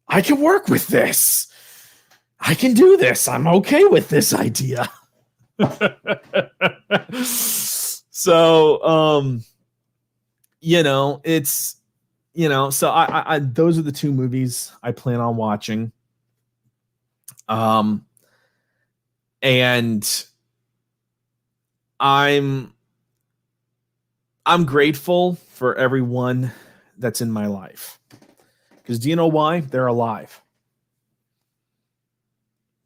I can work with this. I can do this. I'm okay with this idea. So, it's, so I those are the two movies I plan on watching. And I'm grateful for everyone that's in my life. Because do you know why? They're alive.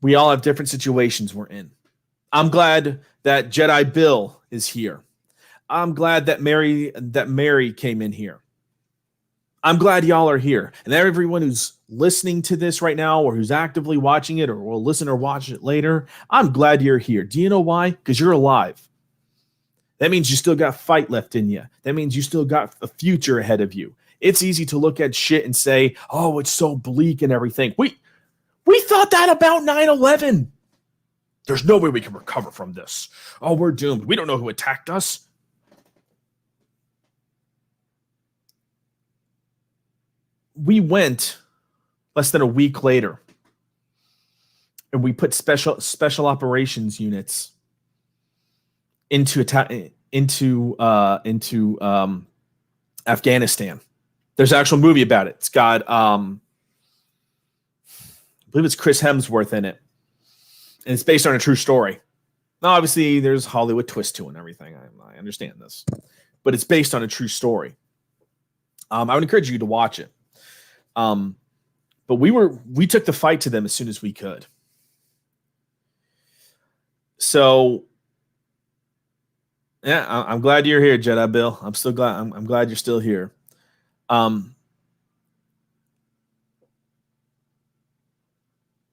We all have different situations we're in. I'm glad that Jedi Bill is here. I'm glad that Mary came in here. I'm glad y'all are here. And everyone who's listening to this right now or who's actively watching it or will listen or watch it later, I'm glad you're here. Do you know why? Because you're alive. That means you still got fight left in you. That means you still got a future ahead of you. It's easy to look at shit and say, oh, it's so bleak and everything. We thought that about 9/11. There's no way we can recover from this. Oh, we're doomed. We don't know who attacked us. We went less than a week later, and we put special operations units into Afghanistan. There's an actual movie about it. It's got I believe it's Chris Hemsworth in it, and it's based on a true story. Now, obviously, there's Hollywood twist to it and everything. I understand this, but it's based on a true story. I would encourage you to watch it. But we took the fight to them as soon as we could. So, yeah, I'm glad you're here, Jedi Bill. I'm still glad. I'm glad you're still here.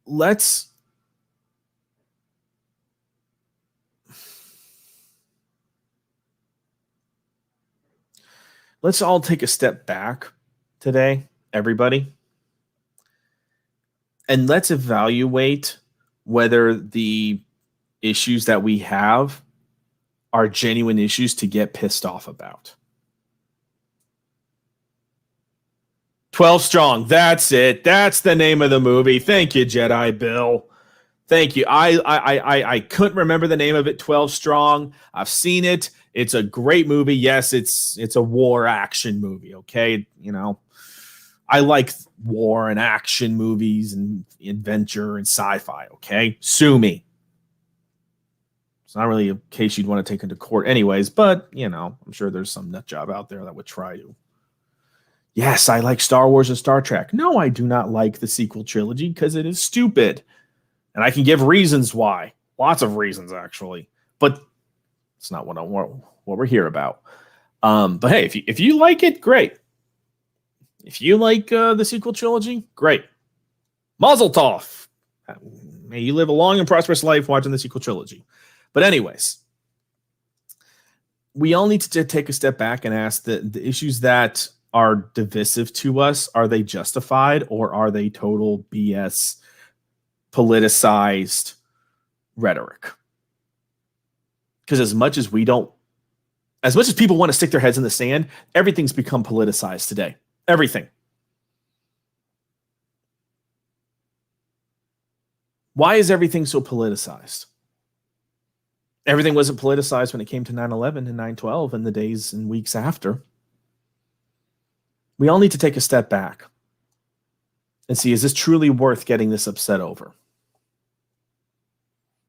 Let's all take a step back today, everybody, And let's evaluate whether the issues that we have are genuine issues to get pissed off about. 12 Strong. That's it. That's the name of the movie. Thank you, Jedi Bill. Thank you. I couldn't remember the name of it. 12 Strong. I've seen it. It's a great movie. Yes, it's a war action movie. Okay, you know, I like war and action movies and adventure and sci-fi. Okay, sue me. It's not really a case you'd want to take into court, anyways. But you know, I'm sure there's some nut job out there that would try to. Yes, I like Star Wars and Star Trek. No, I do not like the sequel trilogy because it is stupid. And I can give reasons why. Lots of reasons, actually. But it's not what we're here about. But hey, if you like it, great. If you like the sequel trilogy, great. Mazel tov. May you live a long and prosperous life watching the sequel trilogy. But anyways, we all need to take a step back and ask the issues that are divisive to us, are they justified or are they total BS, politicized rhetoric? Because as much as people want to stick their heads in the sand, everything's become politicized today. Everything. Why is everything so politicized? Everything wasn't politicized when it came to 9/11 and 9/12 and the days and weeks after. We all need to take a step back and see, is this truly worth getting this upset over?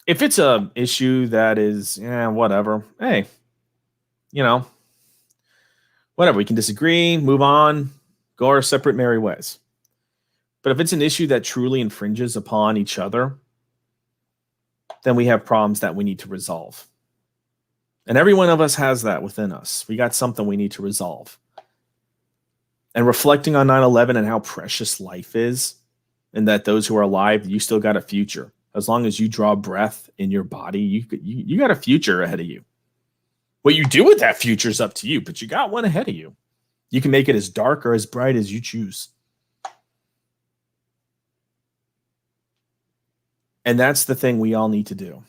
If it's a issue that is, whatever, hey, whatever, we can disagree, move on, go our separate merry ways. But if it's an issue that truly infringes upon each other, then we have problems that we need to resolve. And every one of us has that within us. We got something we need to resolve. And reflecting on 9/11 and how precious life is, and that those who are alive, you still got a future. As long as you draw breath in your body, you got a future ahead of you. What you do with that future is up to you, but you got one ahead of you. You can make it as dark or as bright as you choose. And that's the thing we all need to do.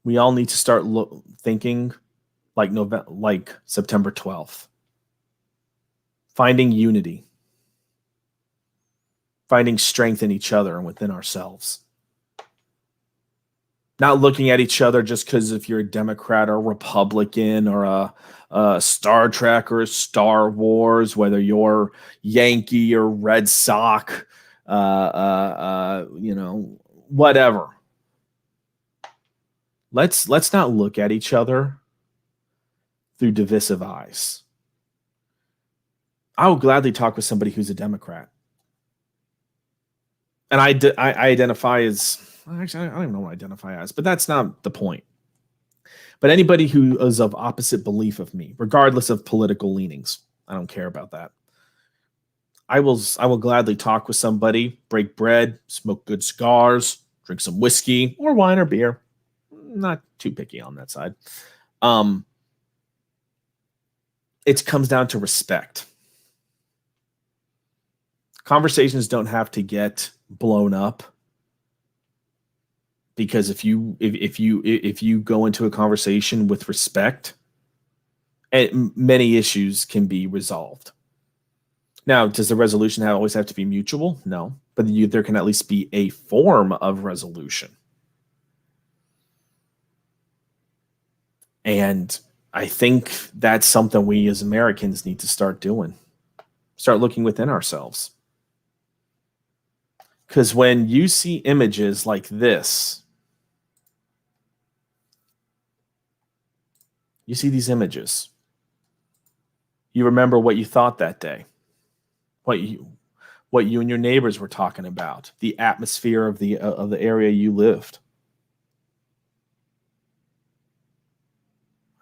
We all need to start thinking like September 12th. Finding unity. Finding strength in each other and within ourselves. Not looking at each other just because if you're a Democrat or Republican or a Star Trek or a Star Wars, whether you're Yankee or Red Sox, whatever. Let's not look at each other through divisive eyes. I will gladly talk with somebody who's a Democrat. And I identify as, actually, I don't even know what I identify as, but that's not the point. But anybody who is of opposite belief of me, regardless of political leanings, I don't care about that. I will gladly talk with somebody, break bread, smoke good cigars, drink some whiskey or wine or beer. Not too picky on that side. It comes down to respect. Conversations don't have to get blown up, because if you go into a conversation with respect, many issues can be resolved. Now, does the resolution always have to be mutual? No, but there can at least be a form of resolution. And I think that's something we as Americans need to start doing. Start looking within ourselves. Because when you see images like this, you see these images, you remember what you thought that day, what you and your neighbors were talking about, the atmosphere of the area you lived.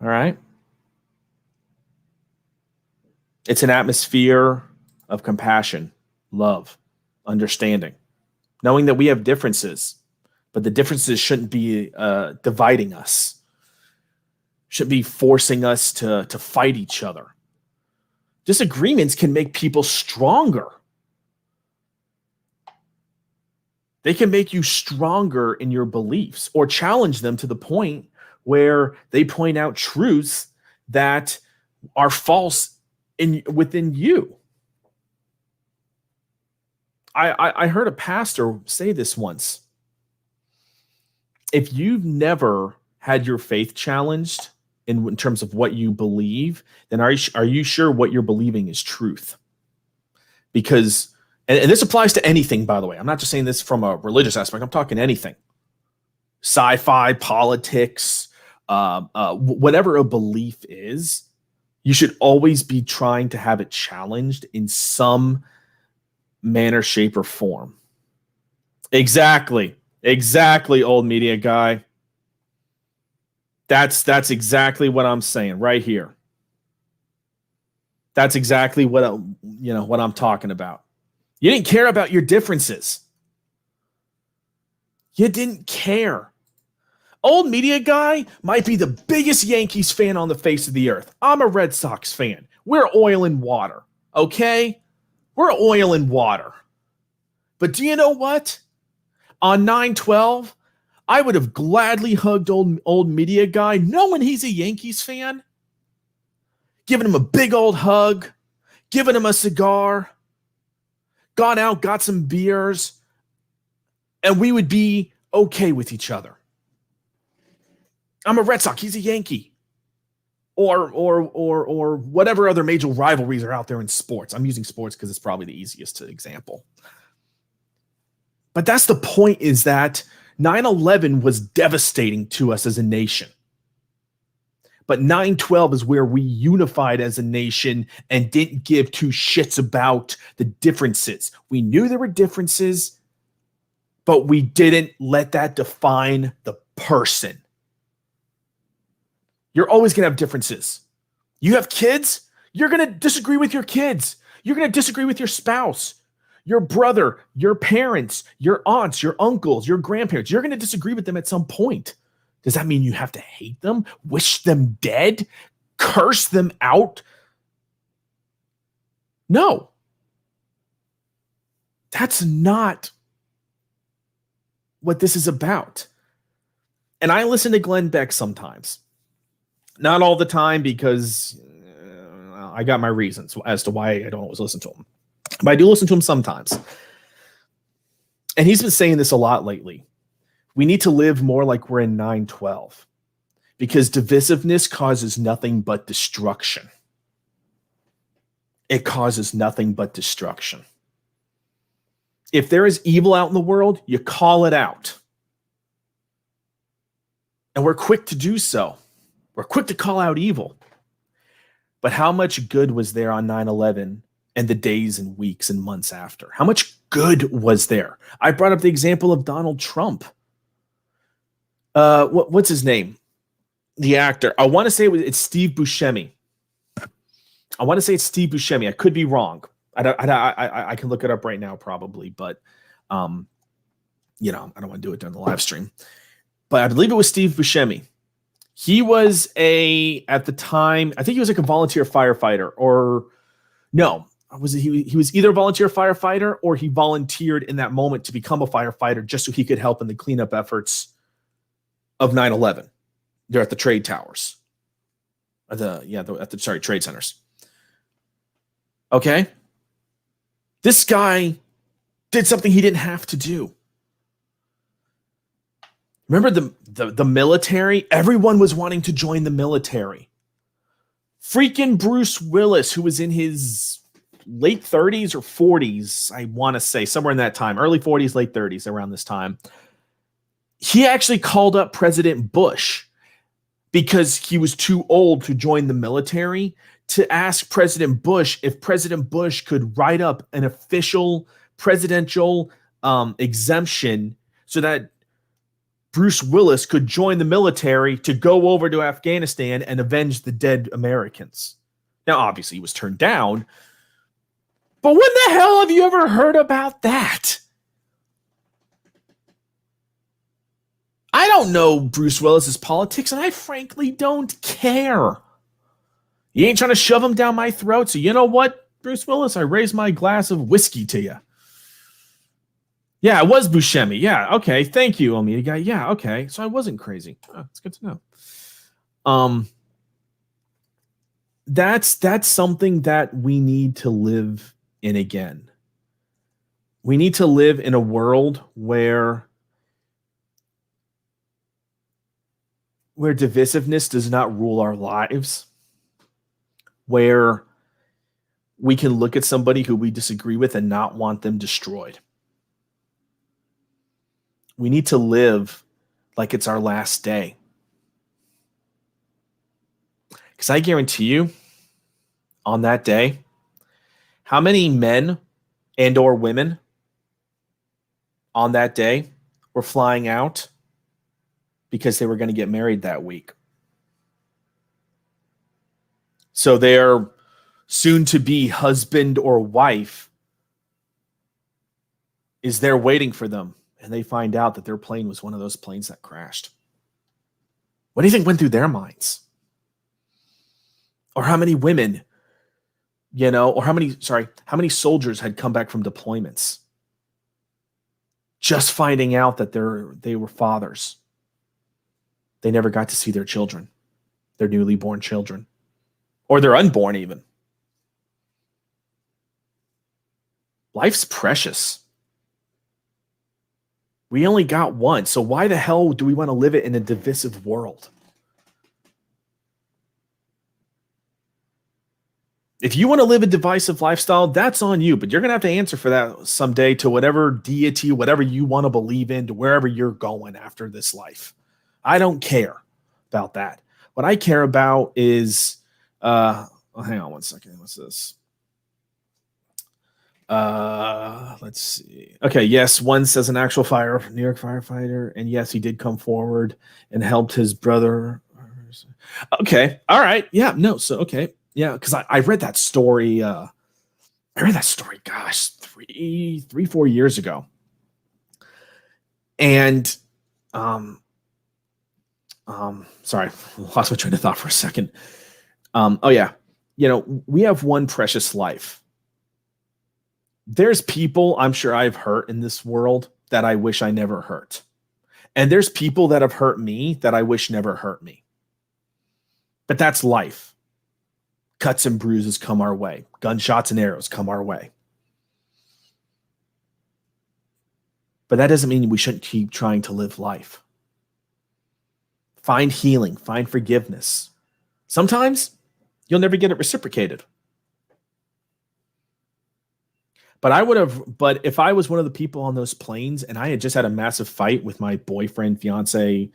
All right? It's an atmosphere of compassion, love, understanding. Knowing that we have differences, but the differences shouldn't be dividing us, shouldn't be forcing us to fight each other. Disagreements can make people stronger. They can make you stronger in your beliefs or challenge them to the point where they point out truths that are false within you. I heard a pastor say this once. If you've never had your faith challenged in terms of what you believe, then are you sure what you're believing is truth? Because, and this applies to anything, by the way. I'm not just saying this from a religious aspect. I'm talking anything. Sci-fi, politics, whatever a belief is, you should always be trying to have it challenged in some manner, shape, or form. Exactly, old media guy. That's exactly what I'm saying right here. That's exactly what I'm talking about. You didn't care about your differences. You didn't care. Old media guy might be the biggest Yankees fan on the face of the earth. I'm a Red Sox fan. We're oil and water, okay? We're oil and water. But do you know what? On 9/12, I would have gladly hugged old media guy, knowing he's a Yankees fan, giving him a big old hug, giving him a cigar, gone out, got some beers, and we would be okay with each other. I'm a Red Sox, he's a Yankee. Or whatever other major rivalries are out there in sports. I'm using sports because it's probably the easiest example. But that's the point, is that 9/11 was devastating to us as a nation. But 9/12 is where we unified as a nation and didn't give two shits about the differences. We knew there were differences, but we didn't let that define the person. You're always going to have differences. You have kids, you're going to disagree with your kids. You're going to disagree with your spouse, your brother, your parents, your aunts, your uncles, your grandparents. You're going to disagree with them at some point. Does that mean you have to hate them, wish them dead, curse them out? No. That's not what this is about. And I listen to Glenn Beck sometimes. Not all the time, because I got my reasons as to why I don't always listen to him. But I do listen to him sometimes. And he's been saying this a lot lately. We need to live more like we're in 9/12, because divisiveness causes nothing but destruction. It causes nothing but destruction. If there is evil out in the world, you call it out. And we're quick to do so. We're quick to call out evil. But how much good was there on 9/11 and the days and weeks and months after? How much good was there? I brought up the example of Donald Trump. What's his name? The actor. I want to say it's Steve Buscemi. I could be wrong. I can look it up right now probably, but I don't want to do it during the live stream. But I believe it was Steve Buscemi. He was at the time, I think he was like a volunteer firefighter, or no, he was either a volunteer firefighter or he volunteered in that moment to become a firefighter just so he could help in the cleanup efforts of 9/11. They're at the trade towers. Trade centers. Okay. This guy did something he didn't have to do. Remember the military? Everyone was wanting to join the military. Freaking Bruce Willis, who was in his late 30s or 40s, I want to say, somewhere in that time, early 40s, late 30s, around this time. He actually called up President Bush because he was too old to join the military, to ask President Bush if President Bush could write up an official presidential exemption so that Bruce Willis could join the military to go over to Afghanistan and avenge the dead Americans. Now, obviously, he was turned down. But when the hell have you ever heard about that? I don't know Bruce Willis's politics, and I frankly don't care. You ain't trying to shove him down my throat, so you know what, Bruce Willis? I raise my glass of whiskey to you. Yeah, it was Buscemi. Yeah, okay. Thank you, Almeida guy. Yeah, okay. So I wasn't crazy. Oh, it's good to know. Um, that's something that we need to live in again. We need to live in a world where divisiveness does not rule our lives, where we can look at somebody who we disagree with and not want them destroyed. We need to live like it's our last day. Because I guarantee you, on that day, how many men and or women on that day were flying out because they were going to get married that week? So their soon to be husband or wife is there waiting for them, and they find out that their plane was one of those planes that crashed. What do you think went through their minds? Or how many women, or how many soldiers had come back from deployments just finding out that they were fathers. They never got to see their children, their newly born children, or their unborn even. Life's precious. We only got one, so why the hell do we want to live it in a divisive world? If you want to live a divisive lifestyle, that's on you, but you're going to have to answer for that someday to whatever deity, whatever you want to believe in, to wherever you're going after this life. I don't care about that. What I care about is, hang on one second. What's this? Let's see. Okay, yes, one says an actual New York firefighter, and yes, he did come forward and helped his brother. Okay, all right, yeah, no, so okay. Yeah, because I read that story. Gosh, 4 years ago, and sorry, lost my train of thought for a second. Oh yeah, we have one precious life. There's people I'm sure I've hurt in this world that I wish I never hurt, and there's people that have hurt me that I wish never hurt me. But that's life. Cuts and bruises come our way. Gunshots and arrows come our way. But that doesn't mean we shouldn't keep trying to live life. Find healing, find forgiveness. Sometimes you'll never get it reciprocated. But if I was one of the people on those planes and I had just had a massive fight with my boyfriend, fiance,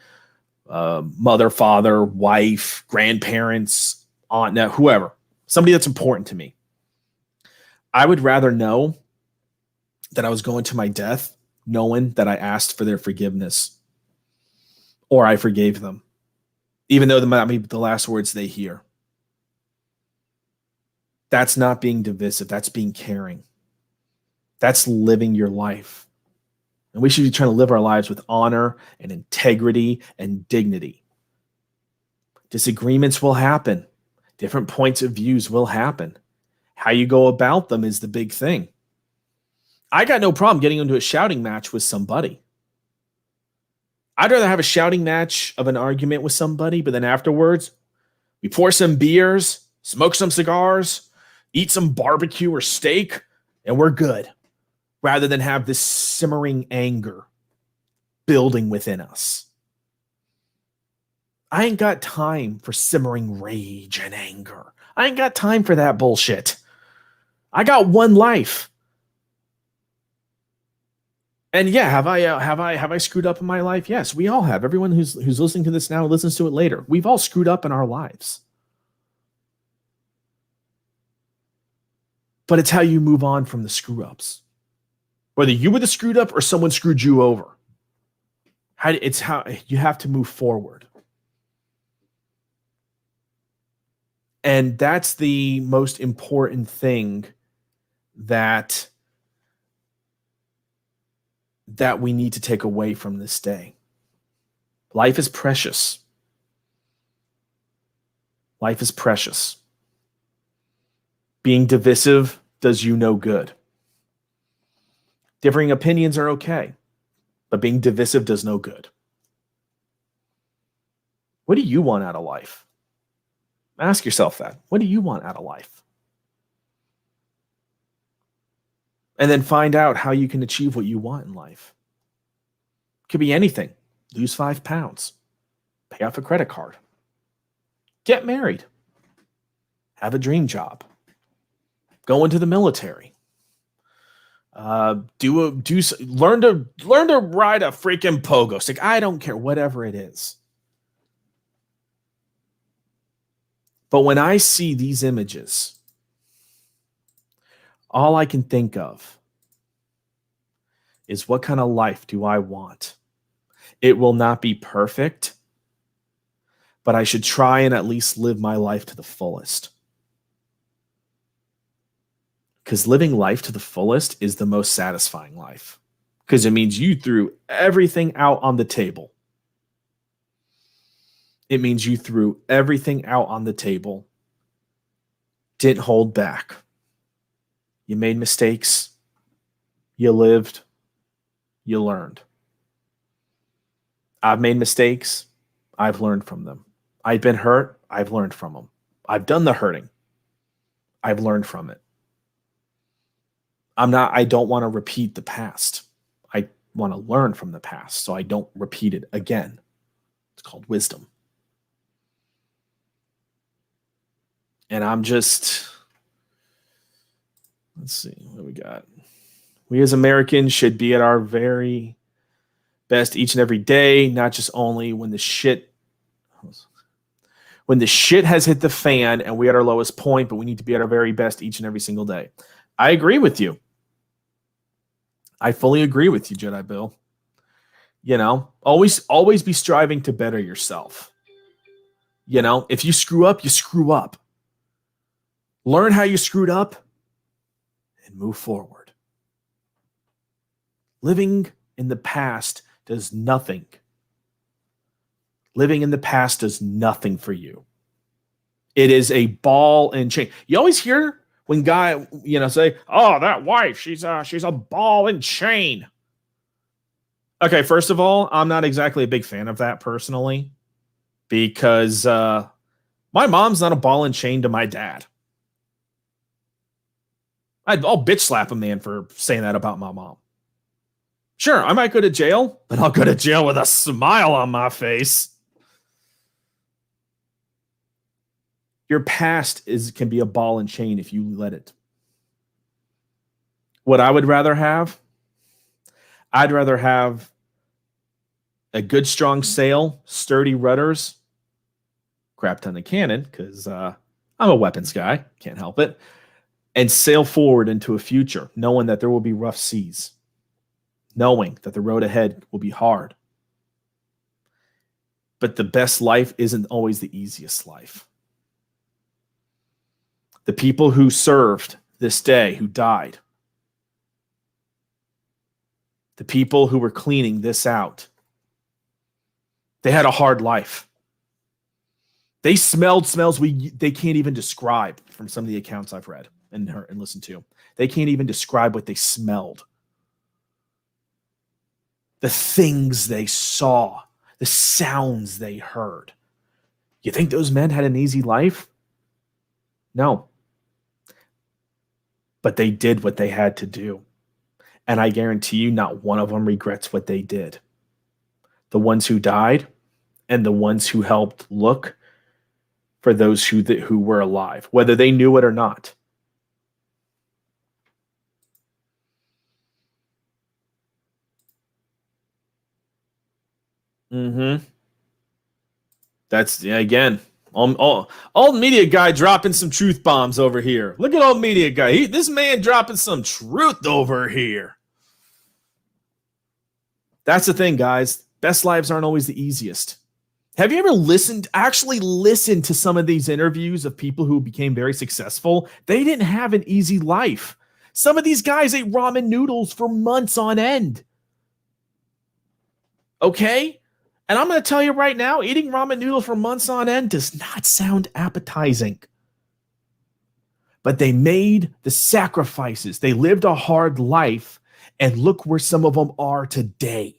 mother, father, wife, grandparents, aunt, whoever, somebody that's important to me, I would rather know that I was going to my death knowing that I asked for their forgiveness or I forgave them, even though that might be the last words they hear. That's not being divisive. That's being caring. That's living your life. And we should be trying to live our lives with honor and integrity and dignity. Disagreements will happen. Different points of views will happen. How you go about them is the big thing. I got no problem getting into a shouting match with somebody. I'd rather have a shouting match of an argument with somebody, but then afterwards, we pour some beers, smoke some cigars, eat some barbecue or steak, and we're good. Rather than have this simmering anger building within us. I ain't got time for simmering rage and anger. I ain't got time for that bullshit. I got one life. And yeah, have I screwed up in my life? Yes, we all have. Everyone who's listening to this now listens to it later. We've all screwed up in our lives. But it's how you move on from the screw ups. Whether you were the screwed up or someone screwed you over. It's how you have to move forward. And that's the most important thing that we need to take away from this day. Life is precious. Life is precious. Being divisive does you no good. Differing opinions are okay, but being divisive does no good. What do you want out of life? Ask yourself that. What do you want out of life? And then find out how you can achieve what you want in life. It could be anything. Lose 5 pounds. Pay off a credit card. Get married. Have a dream job. Go into the military. Learn to ride a freaking pogo stick. I don't care, whatever it is. But when I see these images, all I can think of is, what kind of life do I want? It will not be perfect, but I should try and at least live my life to the fullest. Because living life to the fullest is the most satisfying life. Because it means you threw everything out on the table. It means you threw everything out on the table. Didn't hold back. You made mistakes. You lived. You learned. I've made mistakes. I've learned from them. I've been hurt. I've learned from them. I've done the hurting. I've learned from it. I don't want to repeat the past. I want to learn from the past so I don't repeat it again. It's called wisdom. And I'm just, let's see what we got. We as Americans should be at our very best each and every day, not just only when the shit has hit the fan and we're at our lowest point, but we need to be at our very best each and every single day. I agree with you. I fully agree with you, Jedi Bill. You know, always be striving to better yourself. You know, if you screw up, you screw up. Learn how you screwed up and move forward. Living in the past does nothing. Living in the past does nothing for you. It is a ball and chain. You always hear when guy, say, "Oh, that wife, she's a ball and chain." Okay, first of all, I'm not exactly a big fan of that personally, because my mom's not a ball and chain to my dad. I'll bitch slap a man for saying that about my mom. Sure, I might go to jail, but I'll go to jail with a smile on my face. Your past can be a ball and chain if you let it. What I would rather have, I'd rather have a good, strong sail, sturdy rudders, crap ton of cannon, because I'm a weapons guy, can't help it, and sail forward into a future, knowing that there will be rough seas, knowing that the road ahead will be hard. But the best life isn't always the easiest life. The people who served this day, who died, the people who were cleaning this out, they had a hard life. They smelled smells they can't even describe from some of the accounts I've read and heard and listened to. They can't even describe what they smelled. The things they saw, the sounds they heard. You think those men had an easy life? No. But they did what they had to do. And I guarantee you, not one of them regrets what they did. The ones who died and the ones who helped look for those who were alive, whether they knew it or not. That's, again, old media guy dropping some truth bombs over here. Look at old media guy. This man dropping some truth over here. That's the thing, guys. Best lives aren't always the easiest. Have you ever actually listened to some of these interviews of people who became very successful? They didn't have an easy life. Some of these guys ate ramen noodles for months on end. Okay? And I'm going to tell you right now, eating ramen noodles for months on end does not sound appetizing. But they made the sacrifices. They lived a hard life, And look where some of them are today.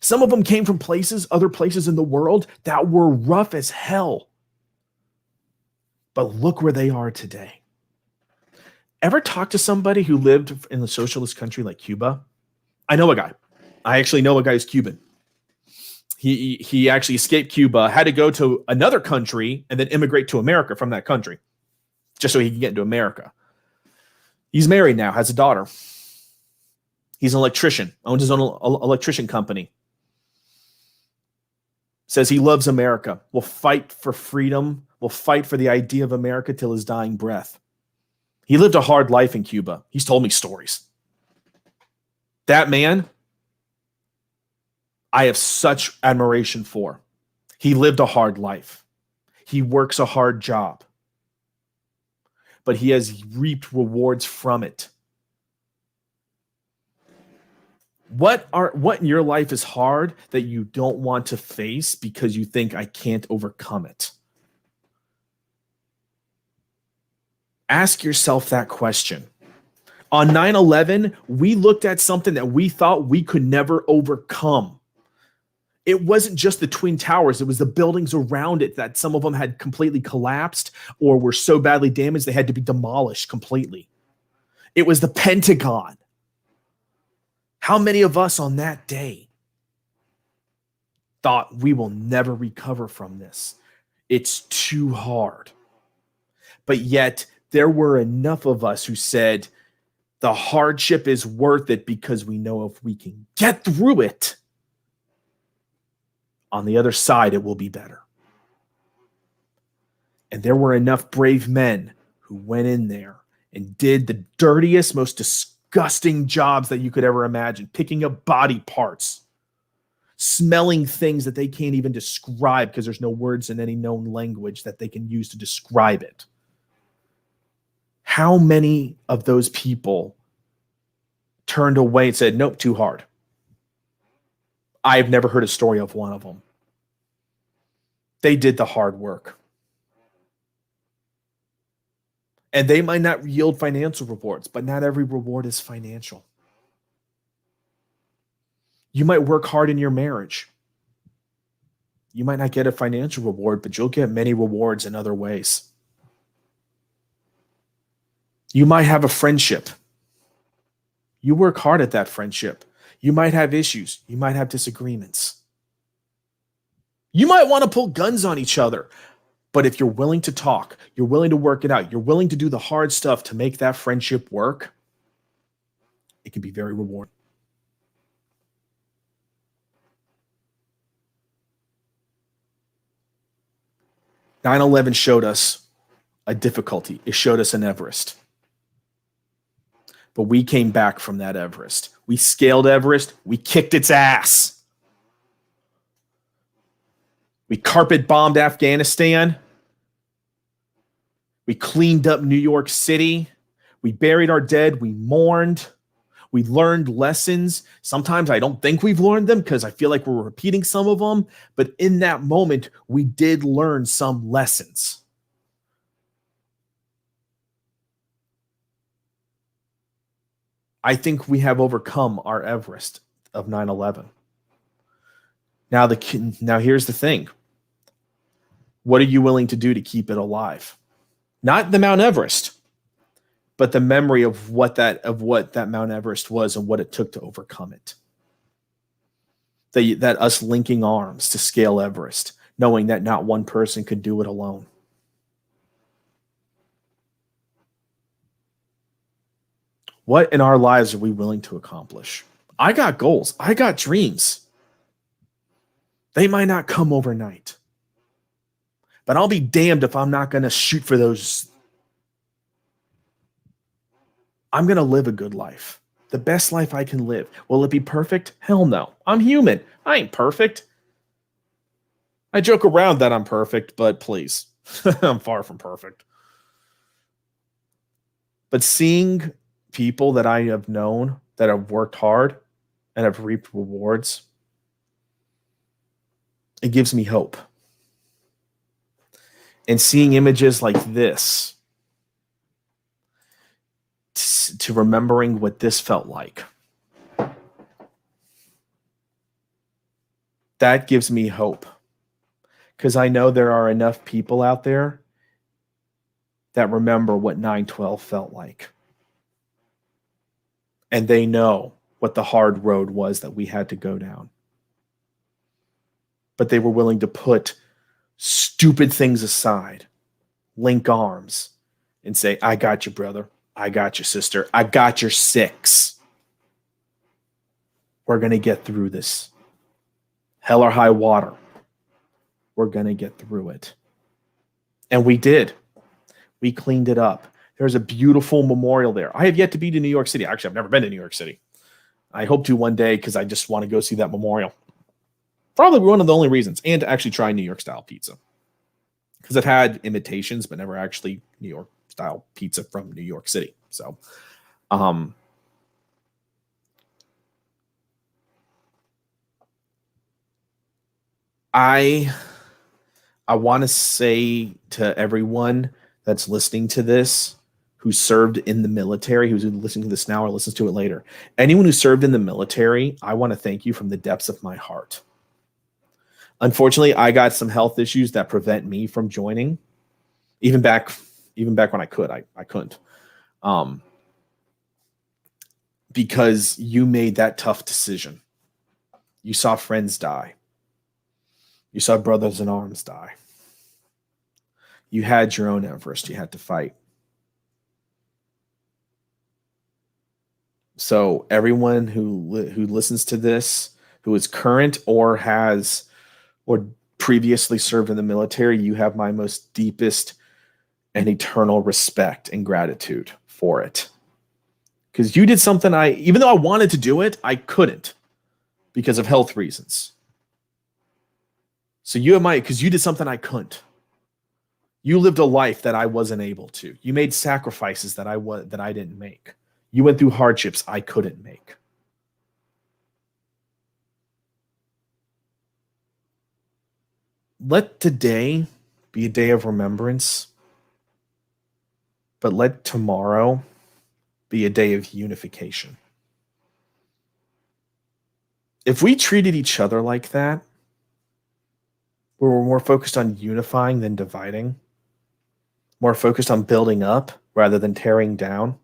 Some of them came from other places in the world that were rough as hell. But look where they are today. Ever talk to somebody who lived in a socialist country like Cuba? I know a guy. I actually know a guy who's Cuban. He actually escaped Cuba, had to go to another country, and then immigrate to America from that country, just so he can get into America. He's married now, has a daughter. He's an electrician, owns his own electrician company. Says he loves America, will fight for freedom, will fight for the idea of America till his dying breath. He lived a hard life in Cuba. He's told me stories. That man, I have such admiration for. He lived a hard life. He works a hard job. But he has reaped rewards from it. What in your life is hard that you don't want to face because you think I can't overcome it? Ask yourself that question. On 9/11, we looked at something that we thought we could never overcome. It wasn't just the Twin Towers. It was the buildings around it that some of them had completely collapsed or were so badly damaged they had to be demolished completely. It was the Pentagon. How many of us on that day thought we will never recover from this? It's too hard. But yet there were enough of us who said the hardship is worth it because we know if we can get through it, on the other side, it will be better. And there were enough brave men who went in there and did the dirtiest, most disgusting jobs that you could ever imagine, picking up body parts, smelling things that they can't even describe because there's no words in any known language that they can use to describe it. How many of those people turned away and said, nope, too hard? I've never heard a story of one of them. They did the hard work. And they might not yield financial rewards, but not every reward is financial. You might work hard in your marriage. You might not get a financial reward, but you'll get many rewards in other ways. You might have a friendship. You work hard at that friendship. You might have issues. You might have disagreements. You might want to pull guns on each other. But if you're willing to talk, you're willing to work it out, you're willing to do the hard stuff to make that friendship work, it can be very rewarding. "9/11 showed us a difficulty. It showed us an Everest. But we came back from that Everest. We scaled Everest. We kicked its ass. We carpet bombed Afghanistan. We cleaned up New York City. We buried our dead. We mourned. We learned lessons. Sometimes I don't think we've learned them because I feel like we're repeating some of them. But in that moment, we did learn some lessons. I think we have overcome our Everest of 9/11. Now here's the thing. What are you willing to do to keep it alive? Not the Mount Everest, but the memory of what that Mount Everest was and what it took to overcome it. That us linking arms to scale Everest, knowing that not one person could do it alone. What in our lives are we willing to accomplish? I got goals. I got dreams. They might not come overnight. But I'll be damned if I'm not going to shoot for those. I'm going to live a good life. The best life I can live. Will it be perfect? Hell no. I'm human. I ain't perfect. I joke around that I'm perfect, but please, I'm far from perfect. But seeing people that I have known that have worked hard and have reaped rewards, it gives me hope. And seeing images like this, to remembering what this felt like. That gives me hope, because I know there are enough people out there that remember what 9/12 felt like. And they know what the hard road was that we had to go down. But they were willing to put stupid things aside, link arms, and say, I got you, brother. I got you, sister. I got your six. We're going to get through this. Hell or high water. We're going to get through it. And we did. We cleaned it up. There's a beautiful memorial there. I have yet to be to New York City. Actually, I've never been to New York City. I hope to one day, because I just want to go see that memorial. Probably one of the only reasons. And to actually try New York style pizza. Because I've had imitations, but never actually New York style pizza from New York City. So, I want to say to everyone that's listening to this, who served in the military, who's listening to this now or listens to it later, anyone who served in the military, I want to thank you from the depths of my heart. Unfortunately, I got some health issues that prevent me from joining. Even back when I could, I couldn't. Because you made that tough decision. You saw friends die. You saw brothers in arms die. You had your own Everest you had to fight. So everyone who listens to this, who is current or has or previously served in the military, you have my most deepest and eternal respect and gratitude for it. Because you did something even though I wanted to do it, I couldn't because of health reasons. So because you did something I couldn't. You lived a life that I wasn't able to. You made sacrifices that I didn't make. You went through hardships I couldn't make. Let today be a day of remembrance, but let tomorrow be a day of unification. If we treated each other like that, where we're more focused on unifying than dividing, more focused on building up rather than tearing down,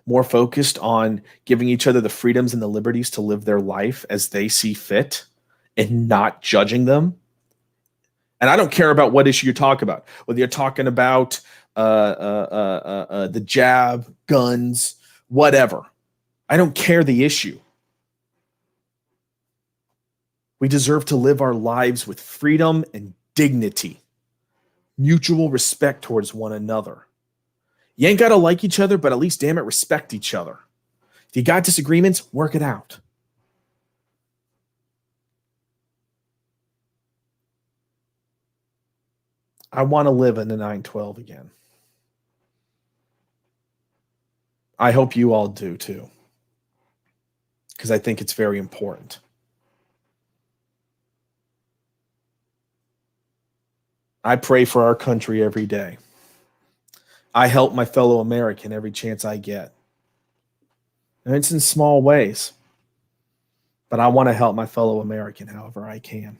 more focused on giving each other the freedoms and the liberties to live their life as they see fit and not judging them. And I don't care about what issue you're talking about, whether you're talking about the jab, guns, whatever. I don't care the issue. We deserve to live our lives with freedom and dignity, mutual respect towards one another. You ain't got to like each other, but at least, damn it, respect each other. If you got disagreements, work it out. I want to live in the 9/12 again. I hope you all do too, because I think it's very important. I pray for our country every day. I help my fellow American every chance I get. And it's in small ways, but I want to help my fellow American however I can.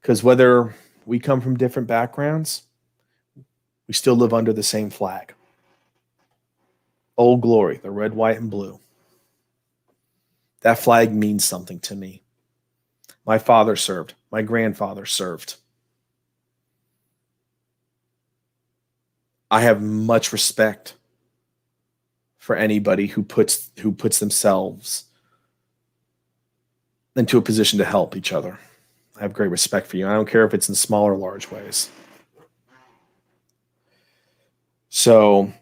Because whether we come from different backgrounds, we still live under the same flag. Old Glory, the red, white, and blue. That flag means something to me. My father served. My grandfather served. I have much respect for anybody who puts themselves into a position to help each other. I have great respect for you. I don't care if it's in small or large ways. So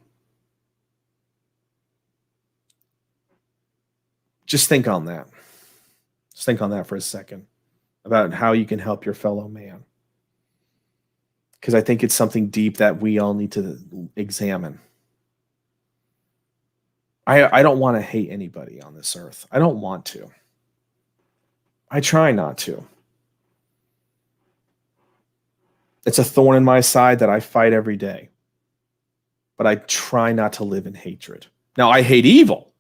just think on that. Just think on that for a second about how you can help your fellow man. Because I think it's something deep that we all need to examine. I don't want to hate anybody on this earth. I don't want to. I try not to. It's a thorn in my side that I fight every day. but I try not to live in hatred. Now, I hate evil,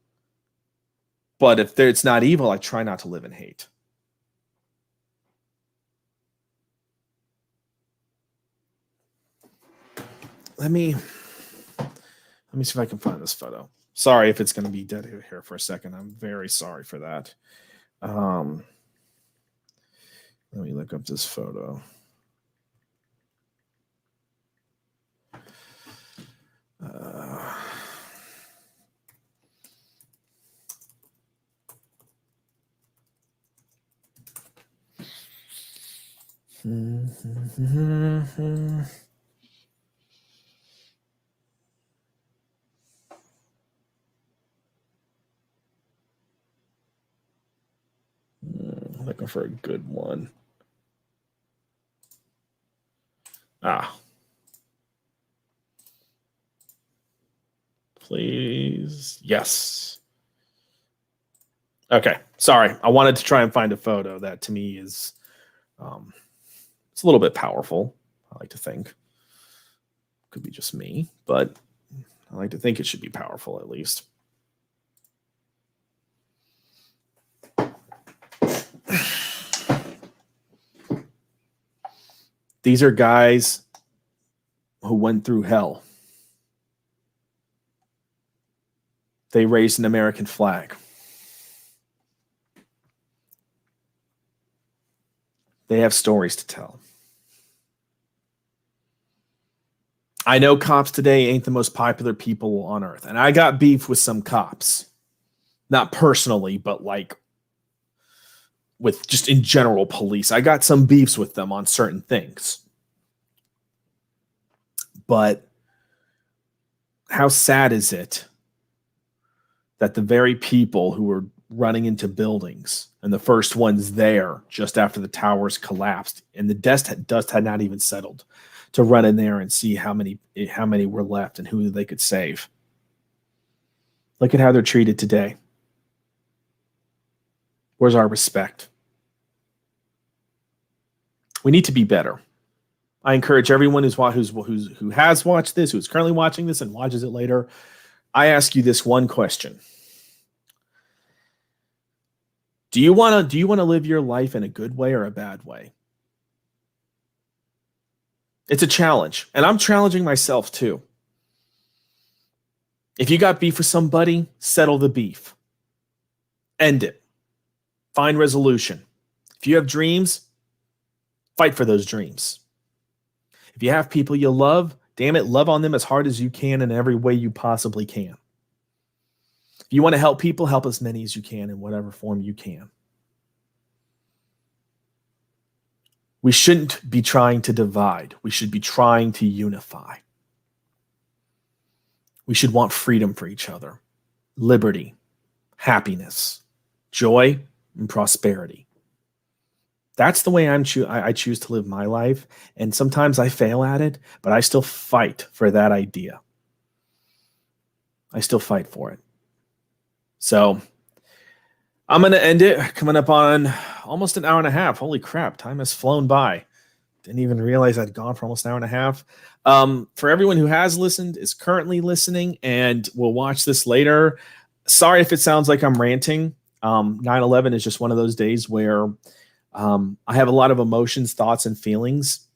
but if it's not evil, I try not to live in hate. Let me see if I can find this photo. Sorry if it's going to be dead here for a second. I'm very sorry for that. Let me look up this photo. Looking for a good one. Please. Yes. Okay. Sorry. I wanted to try and find a photo that to me is it's a little bit powerful, I like to think. Could be just me, but I like to think it should be powerful at least. These are guys who went through hell. They raised an American flag. They have stories to tell. I know cops today ain't the most popular people on earth, and I got beef with some cops. Not personally, but like with just in general police. I got some beefs with them on certain things. But how sad is it that the very people who were running into buildings and the first ones there just after the towers collapsed and the dust had not even settled to run in there and see how many were left and who they could save? Look at how they're treated today. Where's our respect? We need to be better. I encourage everyone who has watched this, who's currently watching this and watches it later, I ask you this one question. Do you want to live your life in a good way or a bad way? It's a challenge, and I'm challenging myself too. If you got beef with somebody, settle the beef. End it. Find resolution. If you have dreams, fight for those dreams. If you have people you love, damn it, love on them as hard as you can in every way you possibly can. If you want to help people, help as many as you can in whatever form you can. We shouldn't be trying to divide. We should be trying to unify. We should want freedom for each other, liberty, happiness, joy, and prosperity. That's the way I choose to live my life. And sometimes I fail at it, but I still fight for that idea. I still fight for it. So I'm going to end it. Coming up on almost an hour and a half. Holy crap, time has flown by. Didn't even realize I'd gone for almost an hour and a half. For everyone who has listened, is currently listening, and will watch this later, sorry if it sounds like I'm ranting. 9/11 is just one of those days where I have a lot of emotions, thoughts, and feelings,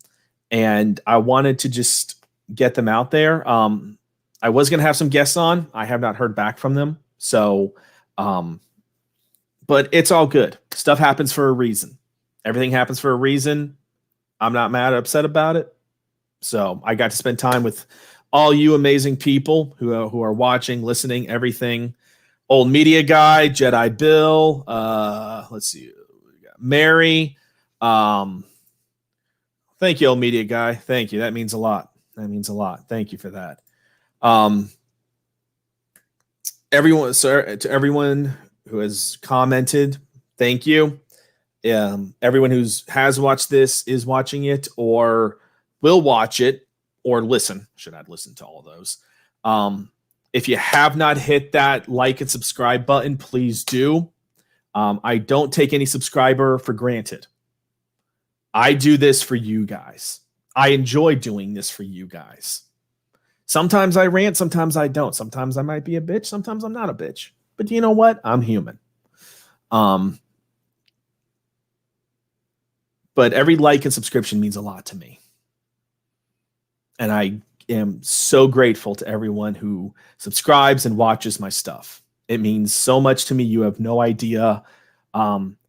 and I wanted to just get them out there. I was going to have some guests on. I have not heard back from them. So, but it's all good. Stuff happens for a reason. Everything happens for a reason. I'm not mad or upset about it. So I got to spend time with all you amazing people who are watching, listening, everything. Old Media Guy, Jedi Bill. Let's see. Mary. Thank you, Old Media Guy. Thank you. That means a lot. Thank you for that. To everyone who has commented, thank you. Everyone has watched this, is watching it, or will watch it, or listen. Should I listen to all of those? If you have not hit that like and subscribe button, please do. I don't take any subscriber for granted. I do this for you guys. I enjoy doing this for you guys. Sometimes I rant, sometimes I don't. Sometimes I might be a bitch, sometimes I'm not a bitch. But you know what? I'm human. But every like and subscription means a lot to me. And I am so grateful to everyone who subscribes and watches my stuff. It means so much to me. You have no idea.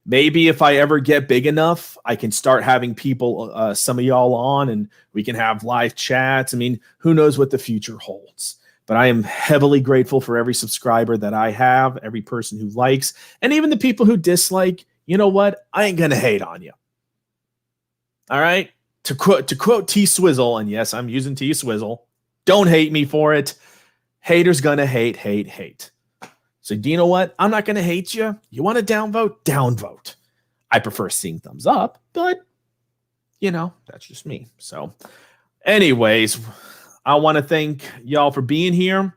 Maybe if I ever get big enough, I can start having people, some of y'all on, and we can have live chats. I mean, who knows what the future holds? But I am heavily grateful for every subscriber that I have, every person who likes, and even the people who dislike. You know what? I ain't going to hate on you. All right? To quote T Swizzle, and yes, I'm using T Swizzle. Don't hate me for it. Haters gonna hate. So do you know what? I'm not gonna hate you. You want to downvote? Downvote. I prefer seeing thumbs up, but you know, that's just me. So anyways, I want to thank y'all for being here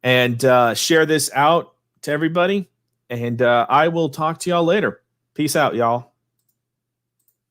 and share this out to everybody. And I will talk to y'all later. Peace out, y'all.